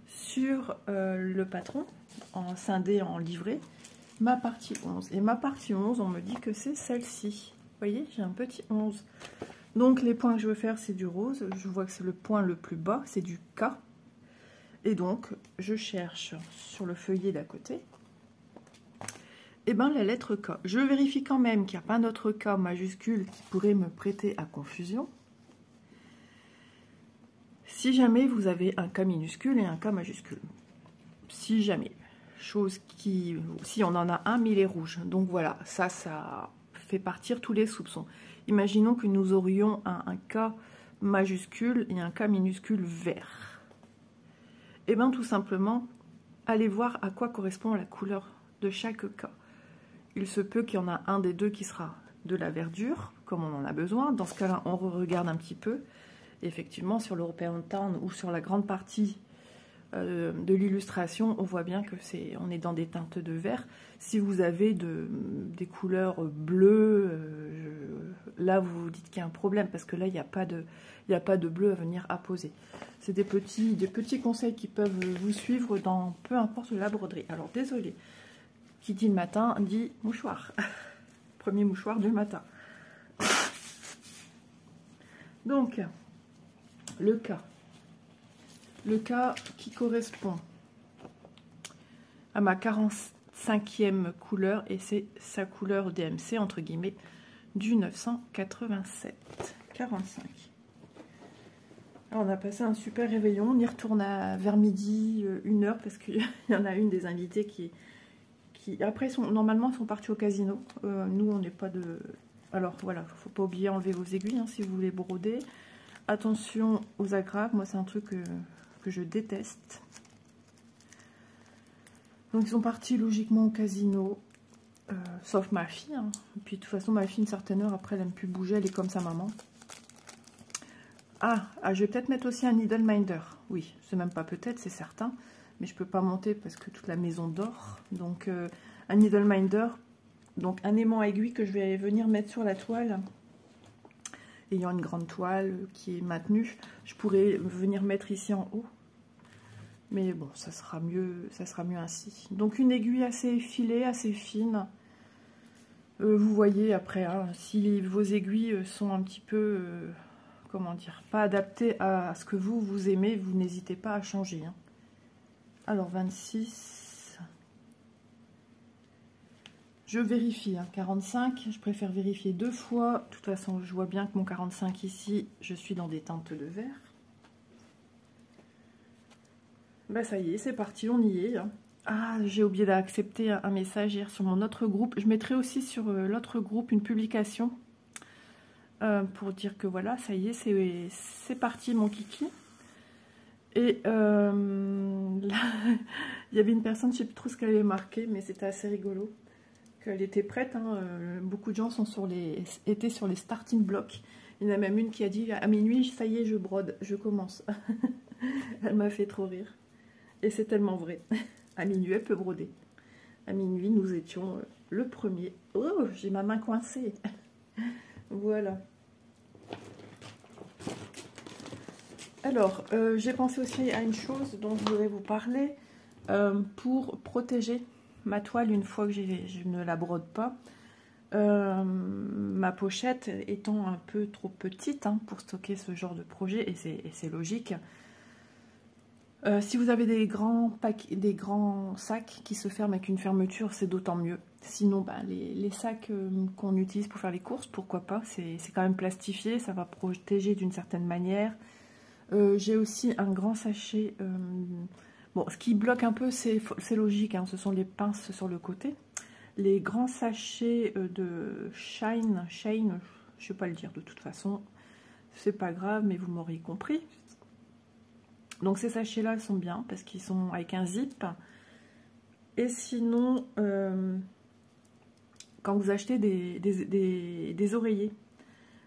sur le patron en scindé, en livré, ma partie 11, et ma partie 11 on me dit que c'est celle-ci. Vous voyez, j'ai un petit 11, donc les points que je veux faire c'est du rose. Je vois que c'est le point le plus bas, c'est du K, et donc je cherche sur le feuillet d'à côté, et bien la lettre K. Je vérifie quand même qu'il n'y a pas d'autre K majuscule qui pourrait me prêter à confusion. Si jamais vous avez un K minuscule et un K majuscule. Si jamais. Chose qui... Si on en a un, mais il est rouge. Donc voilà, ça fait partir tous les soupçons. Imaginons que nous aurions un K majuscule et un K minuscule vert. Et bien tout simplement, allez voir à quoi correspond la couleur de chaque K. Il se peut qu'il y en a un des deux qui sera de la verdure, comme on en a besoin. Dans ce cas-là, on regarde un petit peu. Et effectivement, sur l'European Town ou sur la grande partie de l'illustration, on voit bien que on est dans des teintes de vert. Si vous avez des couleurs bleues, là vous vous dites qu'il y a un problème parce que là il n'y a pas de bleu à venir apposer. C'est des petits conseils qui peuvent vous suivre dans peu importe la broderie. Alors désolé, qui dit le matin dit mouchoir. Premier mouchoir du matin. Donc le cas qui correspond à ma 45e couleur, et c'est sa couleur DMC, entre guillemets, du 987. 45. Alors on a passé un super réveillon, on y retourne vers midi, 1h, parce qu'il y en a une des invitées qui après, normalement, sont partis au casino. Nous, on n'est pas de... Alors voilà, il ne faut pas oublier enlever vos aiguilles si vous voulez broder. Attention aux agrafes, moi c'est un truc que je déteste. Donc ils sont partis logiquement au casino, sauf ma fille. Et puis de toute façon ma fille, une certaine heure après, elle n'aime plus bouger, elle est comme sa maman. Ah, je vais peut-être mettre aussi un needle minder. Oui, c'est même pas peut-être, c'est certain. Mais je peux pas monter parce que toute la maison dort. Donc un needle minder, donc un aimant aiguille que je vais venir mettre sur la toile. Ayant une grande toile qui est maintenue, je pourrais venir mettre ici en haut. Mais bon, ça sera mieux ainsi. Donc une aiguille assez effilée, assez fine. Vous voyez après, si vos aiguilles sont un petit peu, comment dire, pas adaptées à ce que vous aimez, vous n'hésitez pas à changer. Alors 26. Je vérifie, 45, je préfère vérifier 2 fois. De toute façon, je vois bien que mon 45 ici, je suis dans des teintes de vert. Ben ça y est, c'est parti, on y est. Ah, j'ai oublié d'accepter un message hier sur mon autre groupe. Je mettrai aussi sur l'autre groupe une publication pour dire que voilà, ça y est, c'est parti mon kiki. Et là, il y avait une personne, je ne sais plus trop ce qu'elle avait marqué, mais c'était assez rigolo. Elle était prête, beaucoup de gens étaient sur les starting blocks. Il y en a même une qui a dit à minuit, ça y est, je brode, je commence. Elle m'a fait trop rire. Et c'est tellement vrai. À minuit, elle peut broder. À minuit, nous étions le premier. Oh, j'ai ma main coincée. Voilà. Alors, j'ai pensé aussi à une chose dont je voudrais vous parler pour protéger ma toile une fois que je ne la brode pas. Ma pochette étant un peu trop petite pour stocker ce genre de projet, et c'est logique. Si vous avez des grands sacs qui se ferment avec une fermeture, c'est d'autant mieux. Sinon, les sacs qu'on utilise pour faire les courses, pourquoi pas, c'est quand même plastifié, ça va protéger d'une certaine manière. J'ai aussi un grand sachet. Bon, ce qui bloque un peu, c'est logique, ce sont les pinces sur le côté. Les grands sachets de Shine, je ne vais pas le dire de toute façon, c'est pas grave, mais vous m'aurez compris. Donc ces sachets-là, ils sont bien parce qu'ils sont avec un zip. Et sinon, quand vous achetez des oreillers,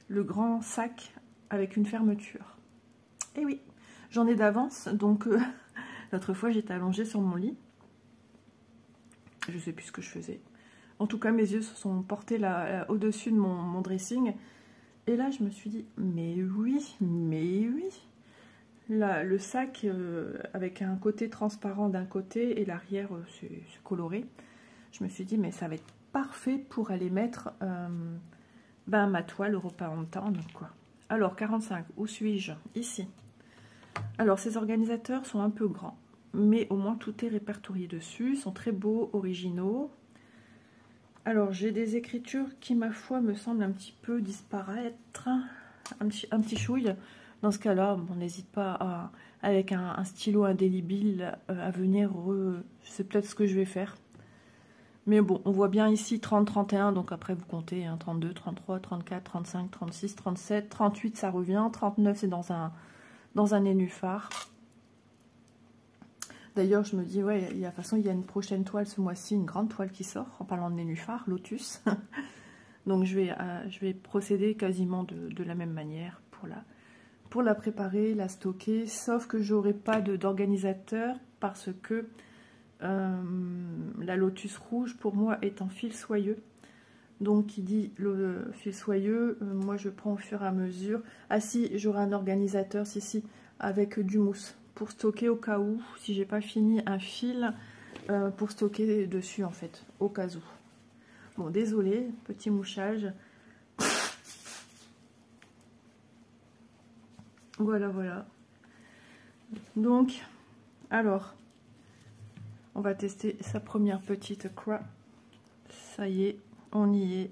le grand sac avec une fermeture. Et oui, j'en ai d'avance, donc l'autre fois j'étais allongée sur mon lit. Je sais plus ce que je faisais. En tout cas, mes yeux se sont portés là au-dessus de mon dressing. Et là, je me suis dit, mais oui. Là, le sac avec un côté transparent d'un côté et l'arrière c'est coloré. Je me suis dit, mais ça va être parfait pour aller mettre ma toile European Town, quoi. Alors, 45, où suis-je? Ici. Alors, ces organisateurs sont un peu grands, mais au moins tout est répertorié dessus. Ils sont très beaux, originaux. Alors, j'ai des écritures qui, ma foi, me semblent un petit peu disparaître. Un petit chouille. Dans ce cas-là, on n'hésite pas avec un stylo indélébile à venir. C'est peut-être ce que je vais faire. Mais bon, on voit bien ici 30, 31. Donc après, vous comptez 32, 33, 34, 35, 36, 37, 38, ça revient. 39, c'est dans un nénuphar. D'ailleurs, je me dis, ouais, de toute façon, il y a une prochaine toile ce mois-ci, une grande toile qui sort, en parlant de nénuphar, Lotus. Donc, je vais procéder quasiment de la même manière pour la préparer, la stocker, sauf que j'aurai pas d'organisateur parce que la Lotus rouge pour moi est en fil soyeux. Donc qui dit le fil soyeux, moi je prends au fur et à mesure. Ah si, j'aurai un organisateur, si, avec du mousse pour stocker au cas où, si j'ai pas fini un fil pour stocker dessus en fait, au cas où. Bon, désolé, petit mouchage. Voilà, voilà. Donc, alors, on va tester sa première petite croix. Ça y est, on y est.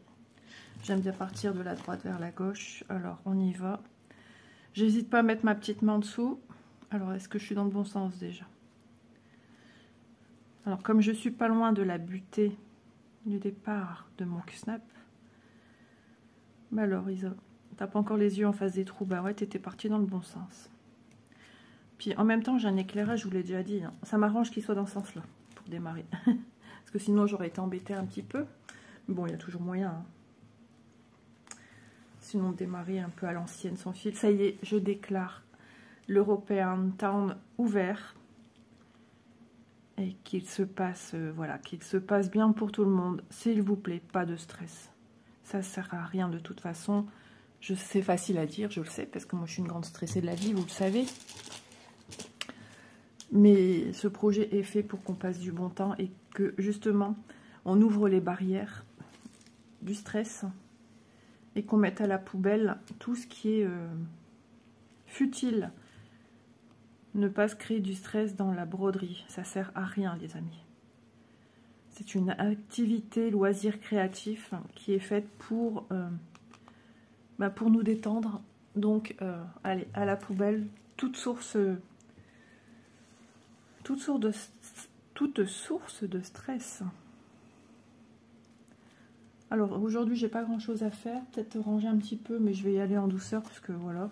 J'aime bien partir de la droite vers la gauche. Alors, on y va. J'hésite pas à mettre ma petite main en dessous. Alors, est-ce que je suis dans le bon sens déjà? Alors, comme je suis pas loin de la butée du départ de mon snap, bah alors, Isa, t'as pas encore les yeux en face des trous. Bah ouais, t'étais parti dans le bon sens. Puis, en même temps, j'ai un éclairage, je vous l'ai déjà dit. Hein. Ça m'arrange qu'il soit dans ce sens-là, pour démarrer. Parce que sinon, j'aurais été embêtée un petit peu. Mais bon, il y a toujours moyen. Hein. Sinon, démarrer un peu à l'ancienne son fil. Ça y est, je déclare l'European Town ouvert. Et qu'il se passe, voilà, qu'il se passe bien pour tout le monde. S'il vous plaît, pas de stress. Ça sert à rien de toute façon. C'est facile à dire, je le sais, parce que moi je suis une grande stressée de la vie, vous le savez. Mais ce projet est fait pour qu'on passe du bon temps et que justement, on ouvre les barrières du stress et qu'on mette à la poubelle tout ce qui est futile. Ne pas se créer du stress dans la broderie, ça sert à rien les amis. C'est une activité loisir créatif qui est faite pour nous détendre. Donc allez, à la poubelle, toute source de stress. Alors aujourd'hui j'ai pas grand chose à faire, peut-être ranger un petit peu, mais je vais y aller en douceur parce que voilà.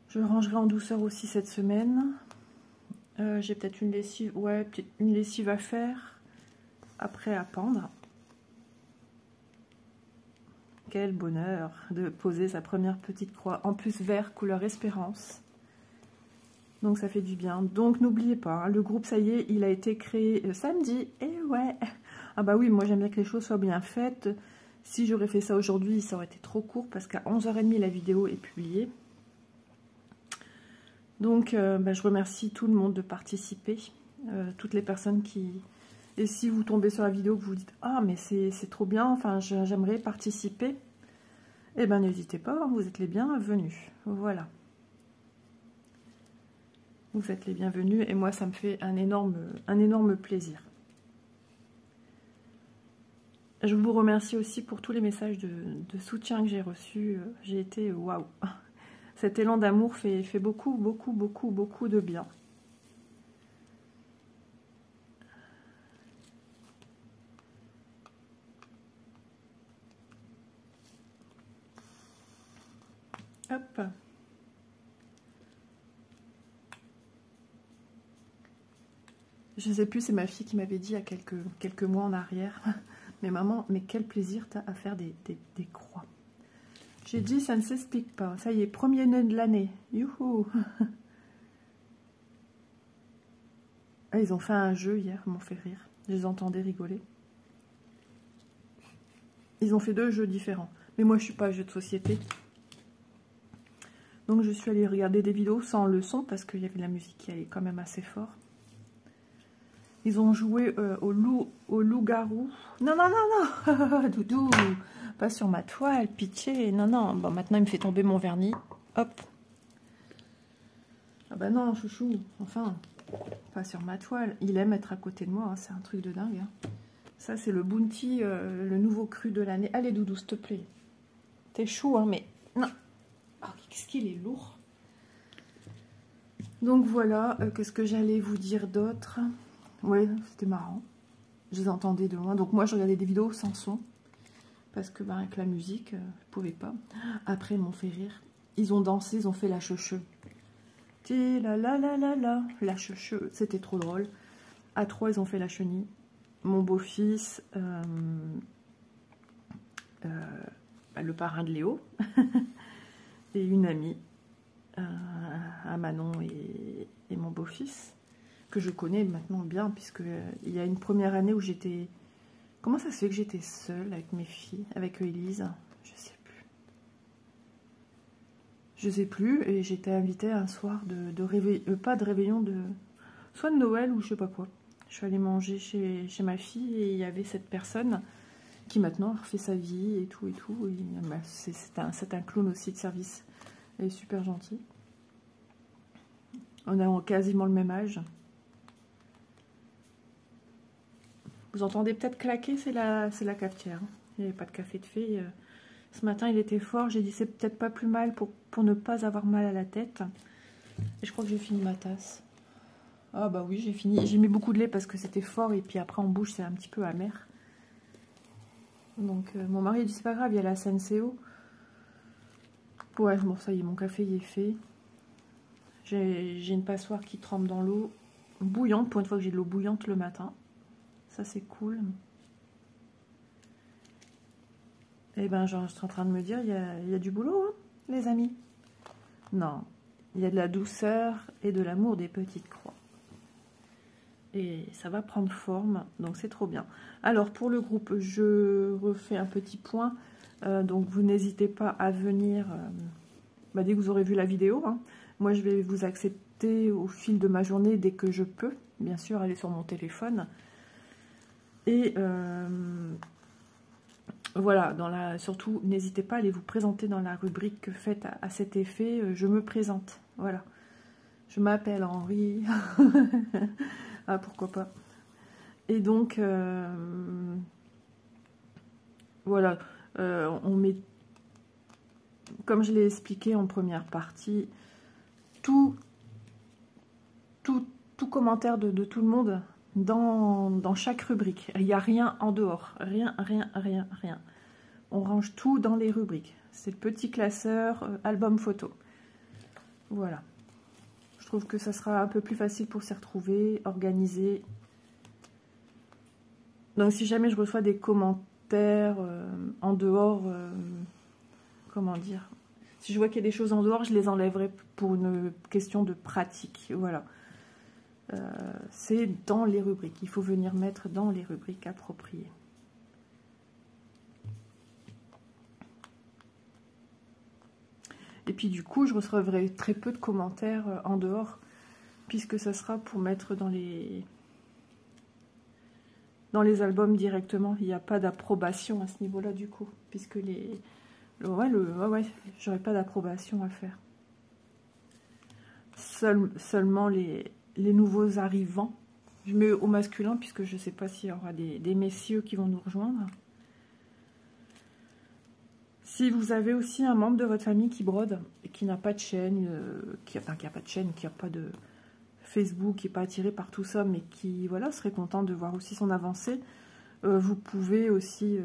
Je rangerai en douceur aussi cette semaine. J'ai peut-être une lessive, ouais, peut-être une lessive à faire. Après à pendre. Quel bonheur de poser sa première petite croix. En plus vert, couleur espérance. Donc ça fait du bien. Donc n'oubliez pas, hein, le groupe, ça y est, il a été créé samedi. Et ouais. Ah bah oui, moi j'aime bien que les choses soient bien faites. Si j'aurais fait ça aujourd'hui, ça aurait été trop court parce qu'à 11h30, la vidéo est publiée. Donc, je remercie tout le monde de participer, toutes les personnes qui... Et si vous tombez sur la vidéo que vous dites « Ah, mais c'est trop bien, enfin, j'aimerais participer », eh bien, n'hésitez pas, vous êtes les bienvenus. Voilà. Vous êtes les bienvenus et moi, ça me fait un énorme plaisir. Je vous remercie aussi pour tous les messages de soutien que j'ai reçus. J'ai été waouh! Cet élan d'amour fait beaucoup de bien. Hop. Je ne sais plus, c'est ma fille qui m'avait dit il y a quelques mois en arrière. Mais maman, mais quel plaisir t'as à faire des croix. J'ai dit, ça ne s'explique pas. Ça y est, premier nœud de l'année. Youhou! Ah, ils ont fait un jeu hier, ils m'ont fait rire. Je les entendais rigoler. Ils ont fait 2 jeux différents. Mais moi, je suis pas jeu de société. Donc, je suis allée regarder des vidéos sans le son parce qu'il y avait de la musique qui allait quand même assez fort. Ils ont joué au loup-garou. Non, non, non, non. Doudou, pas sur ma toile, pitié. Non, non. Bon, maintenant, il me fait tomber mon vernis. Hop. Ah bah non, chouchou. Enfin, pas sur ma toile. Il aime être à côté de moi. Hein. C'est un truc de dingue. Hein. Ça, c'est le Bounty, le nouveau cru de l'année. Allez, Doudou, s'il te plaît. T'es chou, hein, mais... Non. Oh, qu'est-ce qu'il est lourd. Donc, voilà. Qu'est-ce que j'allais vous dire d'autre ? Ouais, c'était marrant. Je les entendais de loin. Donc moi, je regardais des vidéos sans son. Parce que avec la musique, je ne pouvais pas. Après, ils m'ont fait rire. Ils ont dansé, ils ont fait la cheucheux. La cheucheux. C'était trop drôle. À 3, ils ont fait la chenille. Mon beau-fils, le parrain de Léo. et une amie à Manon et mon beau-fils, que je connais maintenant bien, puisque il y a une première année où j'étais... Comment ça se fait que j'étais seule avec mes filles, avec Élise? Je sais plus. Je sais plus, et j'étais invitée un soir de réveillon, pas de réveillon, soit de Noël ou je sais pas quoi. Je suis allée manger chez ma fille et il y avait cette personne qui maintenant a refait sa vie et tout et tout. Bah, c'est un clown aussi de service. Elle est super gentille. On a quasiment le même âge. Vous entendez peut-être claquer, c'est la cafetière. Il n'y avait pas de café de fée. Ce matin, il était fort. J'ai dit, c'est peut-être pas plus mal pour ne pas avoir mal à la tête. Et je crois que j'ai fini ma tasse. Ah bah oui, j'ai fini. J'ai mis beaucoup de lait parce que c'était fort. Et puis après, en bouche, c'est un petit peu amer. Donc, mon mari dit, c'est pas grave, il y a la Senseo. Ouais, bon, ça y est, mon café, il est fait. J'ai une passoire qui trempe dans l'eau bouillante. Pour une fois que j'ai de l'eau bouillante le matin. Ça, c'est cool. Et ben, je suis en train de me dire, il y a du boulot, hein, les amis. Non, il y a de la douceur et de l'amour des petites croix. Et ça va prendre forme, donc c'est trop bien. Alors, pour le groupe, je refais un petit point. Donc, vous n'hésitez pas à venir dès que vous aurez vu la vidéo. Hein. Moi, je vais vous accepter au fil de ma journée dès que je peux. Bien sûr, elle est sur mon téléphone. Et voilà, surtout, n'hésitez pas à aller vous présenter dans la rubrique faite à cet effet. Je me présente, voilà. Je m'appelle Henri. Ah, pourquoi pas. Et donc, voilà, on met, comme je l'ai expliqué en première partie, tout commentaire de tout le monde dans chaque rubrique. Il n'y a rien en dehors. Rien. On range tout dans les rubriques. C'est le petit classeur album photo. Voilà. Je trouve que ça sera un peu plus facile pour s'y retrouver, organiser. Donc si jamais je reçois des commentaires en dehors, comment dire, si je vois qu'il y a des choses en dehors, je les enlèverai pour une question de pratique. Voilà. C'est dans les rubriques. Il faut venir mettre dans les rubriques appropriées. Et puis du coup, je recevrai très peu de commentaires en dehors, puisque ça sera pour mettre dans les albums directement. Il n'y a pas d'approbation à ce niveau-là du coup, puisque j'aurais pas d'approbation à faire. Seulement les nouveaux arrivants. Je mets au masculin, puisque je ne sais pas s'il y aura des messieurs qui vont nous rejoindre. Si vous avez aussi un membre de votre famille qui brode et qui n'a pas de chaîne, qui n'a pas de Facebook, qui n'est pas attiré par tout ça, mais qui voilà, serait content de voir aussi son avancée, vous pouvez aussi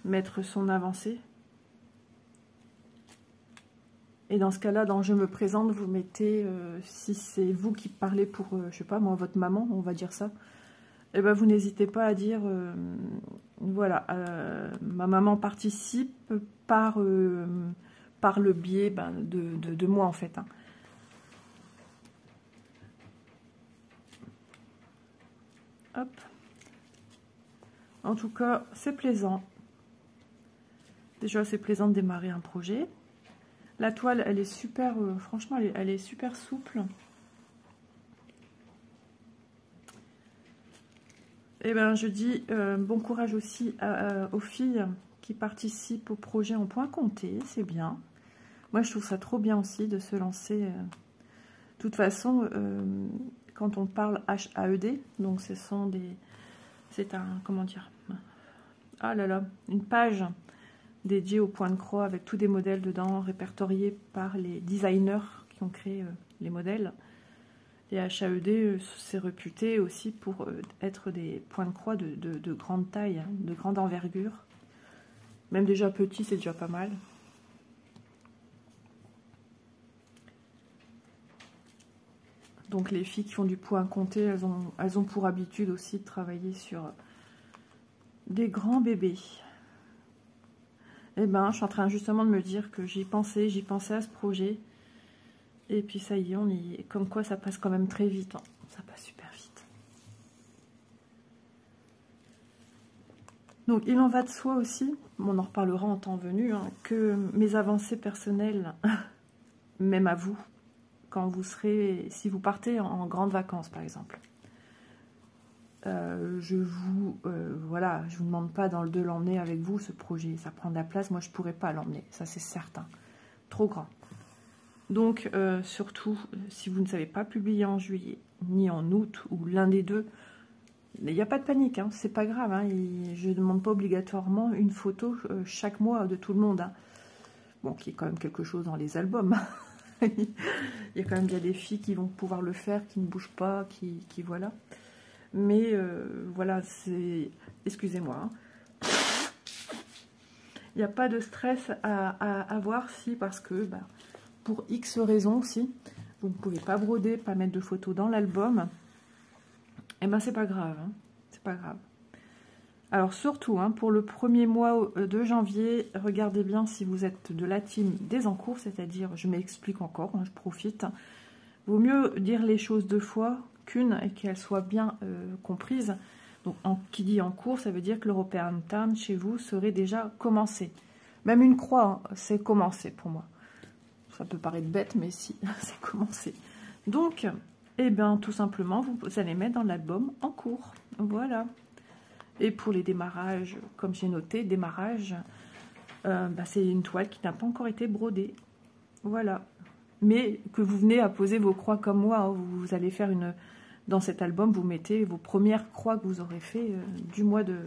mettre son avancée. Et dans ce cas-là, dans Je me présente, vous mettez, si c'est vous qui parlez pour, je sais pas moi, votre maman, on va dire ça, et ben vous n'hésitez pas à dire, voilà, ma maman participe par le biais de moi en fait. Hein. Hop. En tout cas, c'est plaisant. Déjà, c'est plaisant de démarrer un projet. La toile, elle est super, franchement, elle est super souple. Et ben, je dis bon courage aussi aux filles qui participent au projet en point compté, c'est bien. Moi, je trouve ça trop bien aussi de se lancer. De toute façon, quand on parle HAED, donc ce sont c'est un, comment dire, ah là là, une page dédiée au point de croix avec tous des modèles dedans, répertoriés par les designers qui ont créé les modèles. Et HAED, c'est réputé aussi pour être des points de croix de grande taille, hein, de grande envergure. Même déjà petit, c'est déjà pas mal. Donc les filles qui font du point compté, elles ont pour habitude aussi de travailler sur des grands bébés. Eh ben, je suis en train justement de me dire que j'y pensais à ce projet. Et puis ça y est, on y est. Comme quoi ça passe quand même très vite. Hein. Ça passe super vite. Donc il en va de soi aussi, on en reparlera en temps venu, hein, que mes avancées personnelles, même à vous, quand vous serez, si vous partez en grandes vacances par exemple, voilà, je vous demande pas de l'emmener avec vous, ce projet, ça prend de la place, moi je pourrais pas l'emmener, ça c'est certain, trop grand. Donc surtout, si vous ne savez pas publier en juillet, ni en août, ou l'un des deux, il n'y a pas de panique, hein, c'est pas grave, hein, je ne demande pas obligatoirement une photo chaque mois de tout le monde, hein. Bon, qui est quand même quelque chose dans les albums. Il y a quand même bien des filles qui vont pouvoir le faire, qui ne bougent pas, qui voilà. Mais voilà, c'est... Excusez-moi. Hein. Il n'y a pas de stress à avoir si, parce que bah, pour X raisons, si vous ne pouvez pas broder, pas mettre de photos dans l'album, eh ben c'est pas grave. Hein. C'est pas grave. Alors surtout, hein, pour le premier mois de janvier, regardez bien si vous êtes de la team des encours, c'est-à-dire, je m'explique encore, hein, je profite. Vaut mieux dire les choses deux fois qu'une et qu'elles soient bien comprises. Donc, qui dit en cours, ça veut dire que l'European Town chez vous serait déjà commencé. Même une croix, hein, c'est commencé pour moi. Ça peut paraître bête, mais si, c'est commencé. Donc, eh bien, tout simplement, vous allez mettre dans l'album en cours. Voilà. Et pour les démarrages, comme j'ai noté, démarrage, bah, c'est une toile qui n'a pas encore été brodée. Voilà. Mais que vous venez à poser vos croix comme moi, hein, vous allez faire une... Dans cet album, vous mettez vos premières croix que vous aurez fait du mois de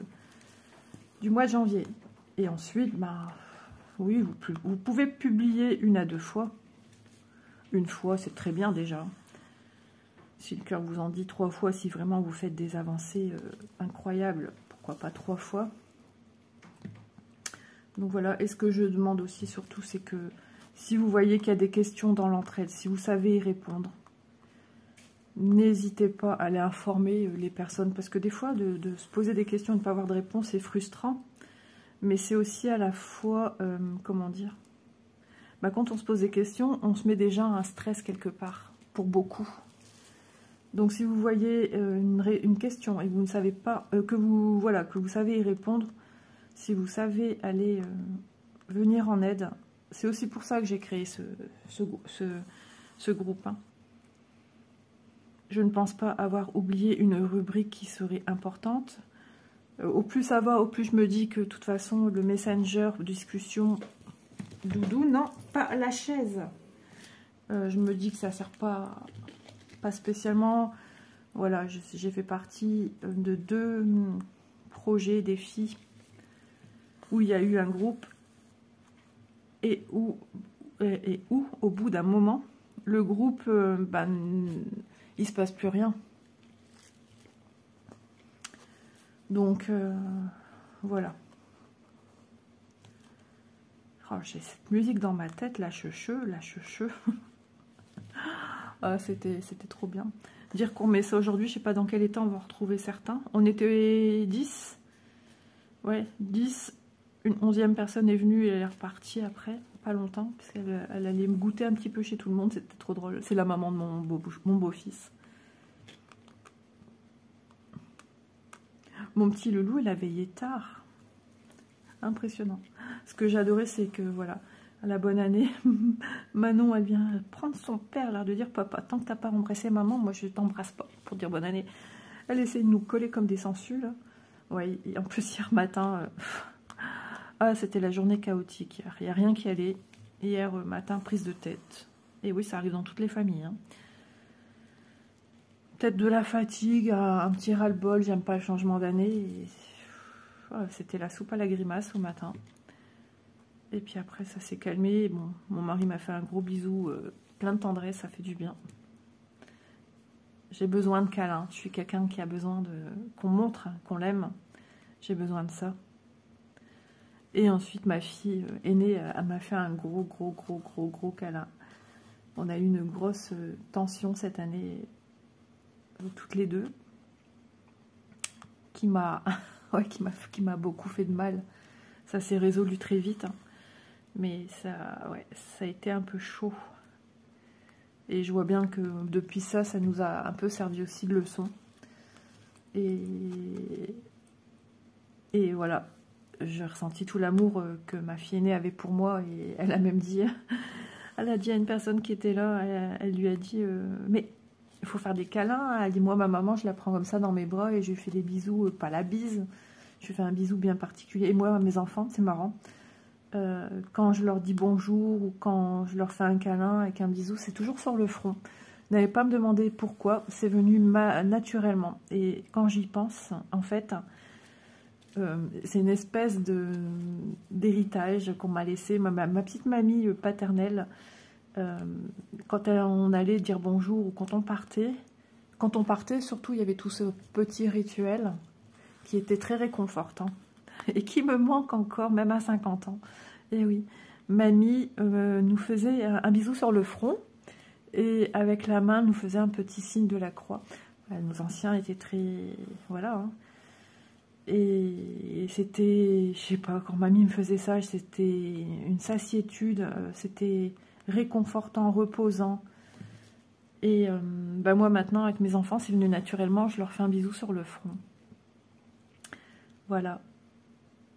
janvier. Et ensuite, bah, oui, vous pouvez publier une à deux fois. Une fois, c'est très bien déjà. Si le cœur vous en dit 3 fois, si vraiment vous faites des avancées incroyables, pourquoi pas 3 fois. Donc voilà, et ce que je demande aussi surtout, c'est que si vous voyez qu'il y a des questions dans l'entraide, si vous savez y répondre, n'hésitez pas à aller informer les personnes, parce que des fois, de se poser des questions et de ne pas avoir de réponse, c'est frustrant, mais c'est aussi à la fois, comment dire, bah, quand on se pose des questions, on se met déjà un stress quelque part, pour beaucoup. Donc si vous voyez une question et que vous ne savez pas, que vous savez y répondre, si vous savez aller venir en aide, c'est aussi pour ça que j'ai créé ce groupe. Hein. Je ne pense pas avoir oublié une rubrique qui serait importante. Au plus ça va, au plus je me dis que de toute façon, le messenger, discussion, doudou, non, pas la chaise. Je me dis que ça ne sert pas spécialement. Voilà, j'ai fait partie de 2 projets, défis, où il y a eu un groupe et où au bout d'un moment, le groupe, il se passe plus rien. Donc, voilà. Oh, j'ai cette musique dans ma tête, la cheveux. Ah, c'était trop bien. Dire qu'on met ça aujourd'hui, je sais pas dans quel état on va retrouver certains. On était 10. Ouais, 10. Une 11e personne est venue et elle est repartie après, pas longtemps, parce qu'elle allait me goûter un petit peu chez tout le monde, c'était trop drôle. C'est la maman de mon beau-fils. Mon petit loulou, il a veillé tard. Impressionnant. Ce que j'adorais, c'est que, voilà, à la bonne année, Manon, elle vient prendre son père, l'air de dire, papa, tant que t'as pas embrassé maman, moi je t'embrasse pas, pour dire bonne année. Elle essaie de nous coller comme des sangsues, là. Ouais, et en plus, hier matin, ah, c'était la journée chaotique hier. Il n'y a rien qui allait. Hier matin, prise de tête. Et oui, ça arrive dans toutes les familles. Hein. Peut-être de la fatigue, un petit ras-le-bol, j'aime pas le changement d'année. C'était la soupe à la grimace au matin. Et puis après, ça s'est calmé. Bon, mon mari m'a fait un gros bisou, plein de tendresse, ça fait du bien. J'ai besoin de câlins. Je suis quelqu'un qui a besoin qu'on montre, qu'on l'aime. J'ai besoin de ça. Et ensuite, ma fille aînée, elle m'a fait un gros câlin. On a eu une grosse tension cette année, toutes les deux, qui m'a beaucoup fait de mal. Ça s'est résolu très vite, hein. Mais ça, ouais, ça a été un peu chaud. Et je vois bien que depuis ça, ça nous a un peu servi aussi de leçon. Et voilà, j'ai ressenti tout l'amour que ma fille aînée avait pour moi. Et elle a même dit, elle a dit à une personne qui était là, elle lui a dit, mais il faut faire des câlins. Elle dit, moi, ma maman, je la prends comme ça dans mes bras et je lui fais des bisous, pas la bise. Je lui fais un bisou bien particulier. Et moi, mes enfants, c'est marrant. Quand je leur dis bonjour ou quand je leur fais un câlin avec un bisou, c'est toujours sur le front. N'allez pas me demander pourquoi, c'est venu naturellement. Et quand j'y pense, en fait, c'est une espèce d'héritage qu'on m'a laissé. Ma petite mamie paternelle, quand on allait dire bonjour ou quand on partait, surtout, il y avait tout ce petit rituel qui était très réconfortant. Et qui me manque encore, même à 50 ans. Et oui, mamie nous faisait un bisou sur le front et avec la main nous faisait un petit signe de la croix. Nos anciens étaient très... Voilà. Hein. Et c'était, je sais pas, quand mamie me faisait ça, c'était une satiétude, c'était réconfortant, reposant. Et bah moi maintenant, avec mes enfants, c'est venu naturellement, je leur fais un bisou sur le front. Voilà.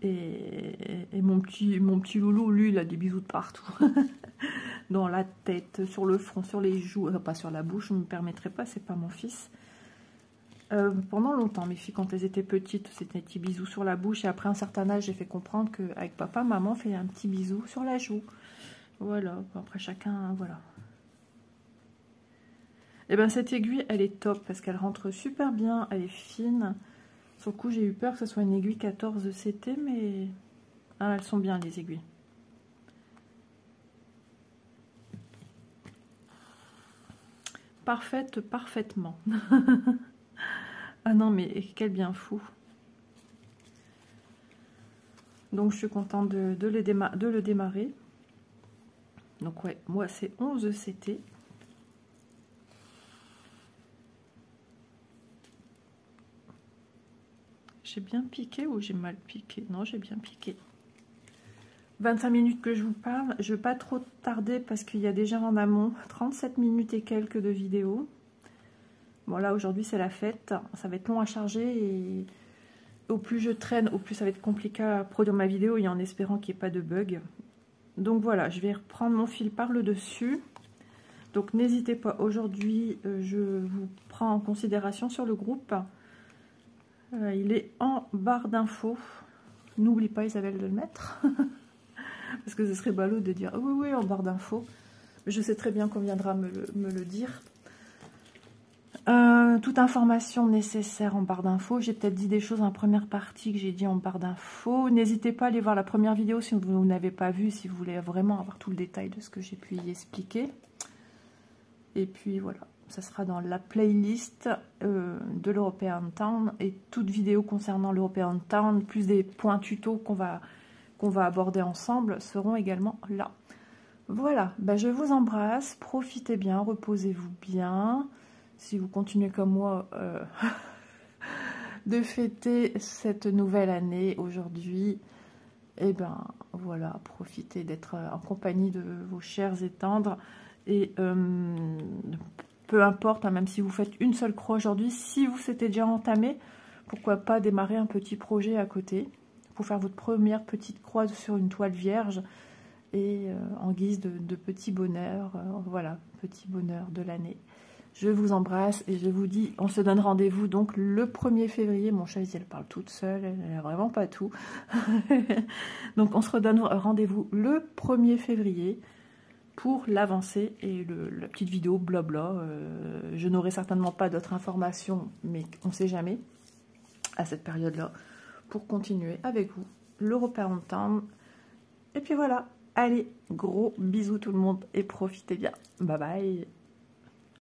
Et mon petit loulou, lui, il a des bisous de partout. Dans la tête, sur le front, sur les joues, pas sur la bouche, je ne me permettrai pas, c'est pas mon fils. Pendant longtemps, mes filles, quand elles étaient petites, c'était des petits bisous sur la bouche. Et après un certain âge, j'ai fait comprendre qu'avec papa, maman fait un petit bisou sur la joue. Voilà, après chacun, voilà. Et bien cette aiguille, elle est top parce qu'elle rentre super bien, elle est fine. Sur le coup, j'ai eu peur que ce soit une aiguille 14 CT, mais ah, elles sont bien, les aiguilles. Parfaite, parfaitement. Ah non, mais quel bien fou. Donc, je suis contente de le démarrer. Donc, ouais, moi, c'est 11 CT. J'ai bien piqué ou j'ai mal piqué? Non, j'ai bien piqué. 25 minutes que je vous parle. Je ne vais pas trop tarder parce qu'il y a déjà en amont 37 minutes et quelques de vidéos. Bon, là, aujourd'hui, c'est la fête. Ça va être long à charger et au plus je traîne, au plus ça va être compliqué à produire ma vidéo et en espérant qu'il n'y ait pas de bug. Donc, voilà, je vais reprendre mon fil par le dessus. Donc, n'hésitez pas. Aujourd'hui, je vous prends en considération sur le groupe. Il est en barre d'infos. N'oublie pas, Isabelle, de le mettre. Parce que ce serait ballot de dire, oh, oui, oui, en barre d'infos. Je sais très bien qu'on viendra me le dire. Toute information nécessaire en barre d'infos. J'ai peut-être dit des choses en première partie que j'ai dit en barre d'infos. N'hésitez pas à aller voir la première vidéo si vous n'avez pas vu, si vous voulez vraiment avoir tout le détail de ce que j'ai pu y expliquer. Et puis voilà. Ça sera dans la playlist de l'European Town et toute vidéo concernant l'European Town, plus des points tutos qu'on va aborder ensemble, seront également là. Voilà, ben je vous embrasse, profitez bien, reposez-vous bien. Si vous continuez comme moi de fêter cette nouvelle année aujourd'hui, et ben voilà, profitez d'être en compagnie de vos chers et tendres et peu importe, hein, même si vous faites une seule croix aujourd'hui, si vous s'était déjà entamé, pourquoi pas démarrer un petit projet à côté pour faire votre première petite croix sur une toile vierge et en guise de petit bonheur, voilà, petit bonheur de l'année. Je vous embrasse et je vous dis, on se donne rendez-vous donc le 1er février. Mon chat, elle parle toute seule, elle n'a vraiment pas tout. Donc on se redonne rendez-vous le 1er février pour l'avancée et la petite vidéo blabla. Je n'aurai certainement pas d'autres informations, mais on ne sait jamais à cette période-là, pour continuer avec vous l'European Town. Et puis voilà, allez, gros bisous tout le monde et profitez bien. Bye bye.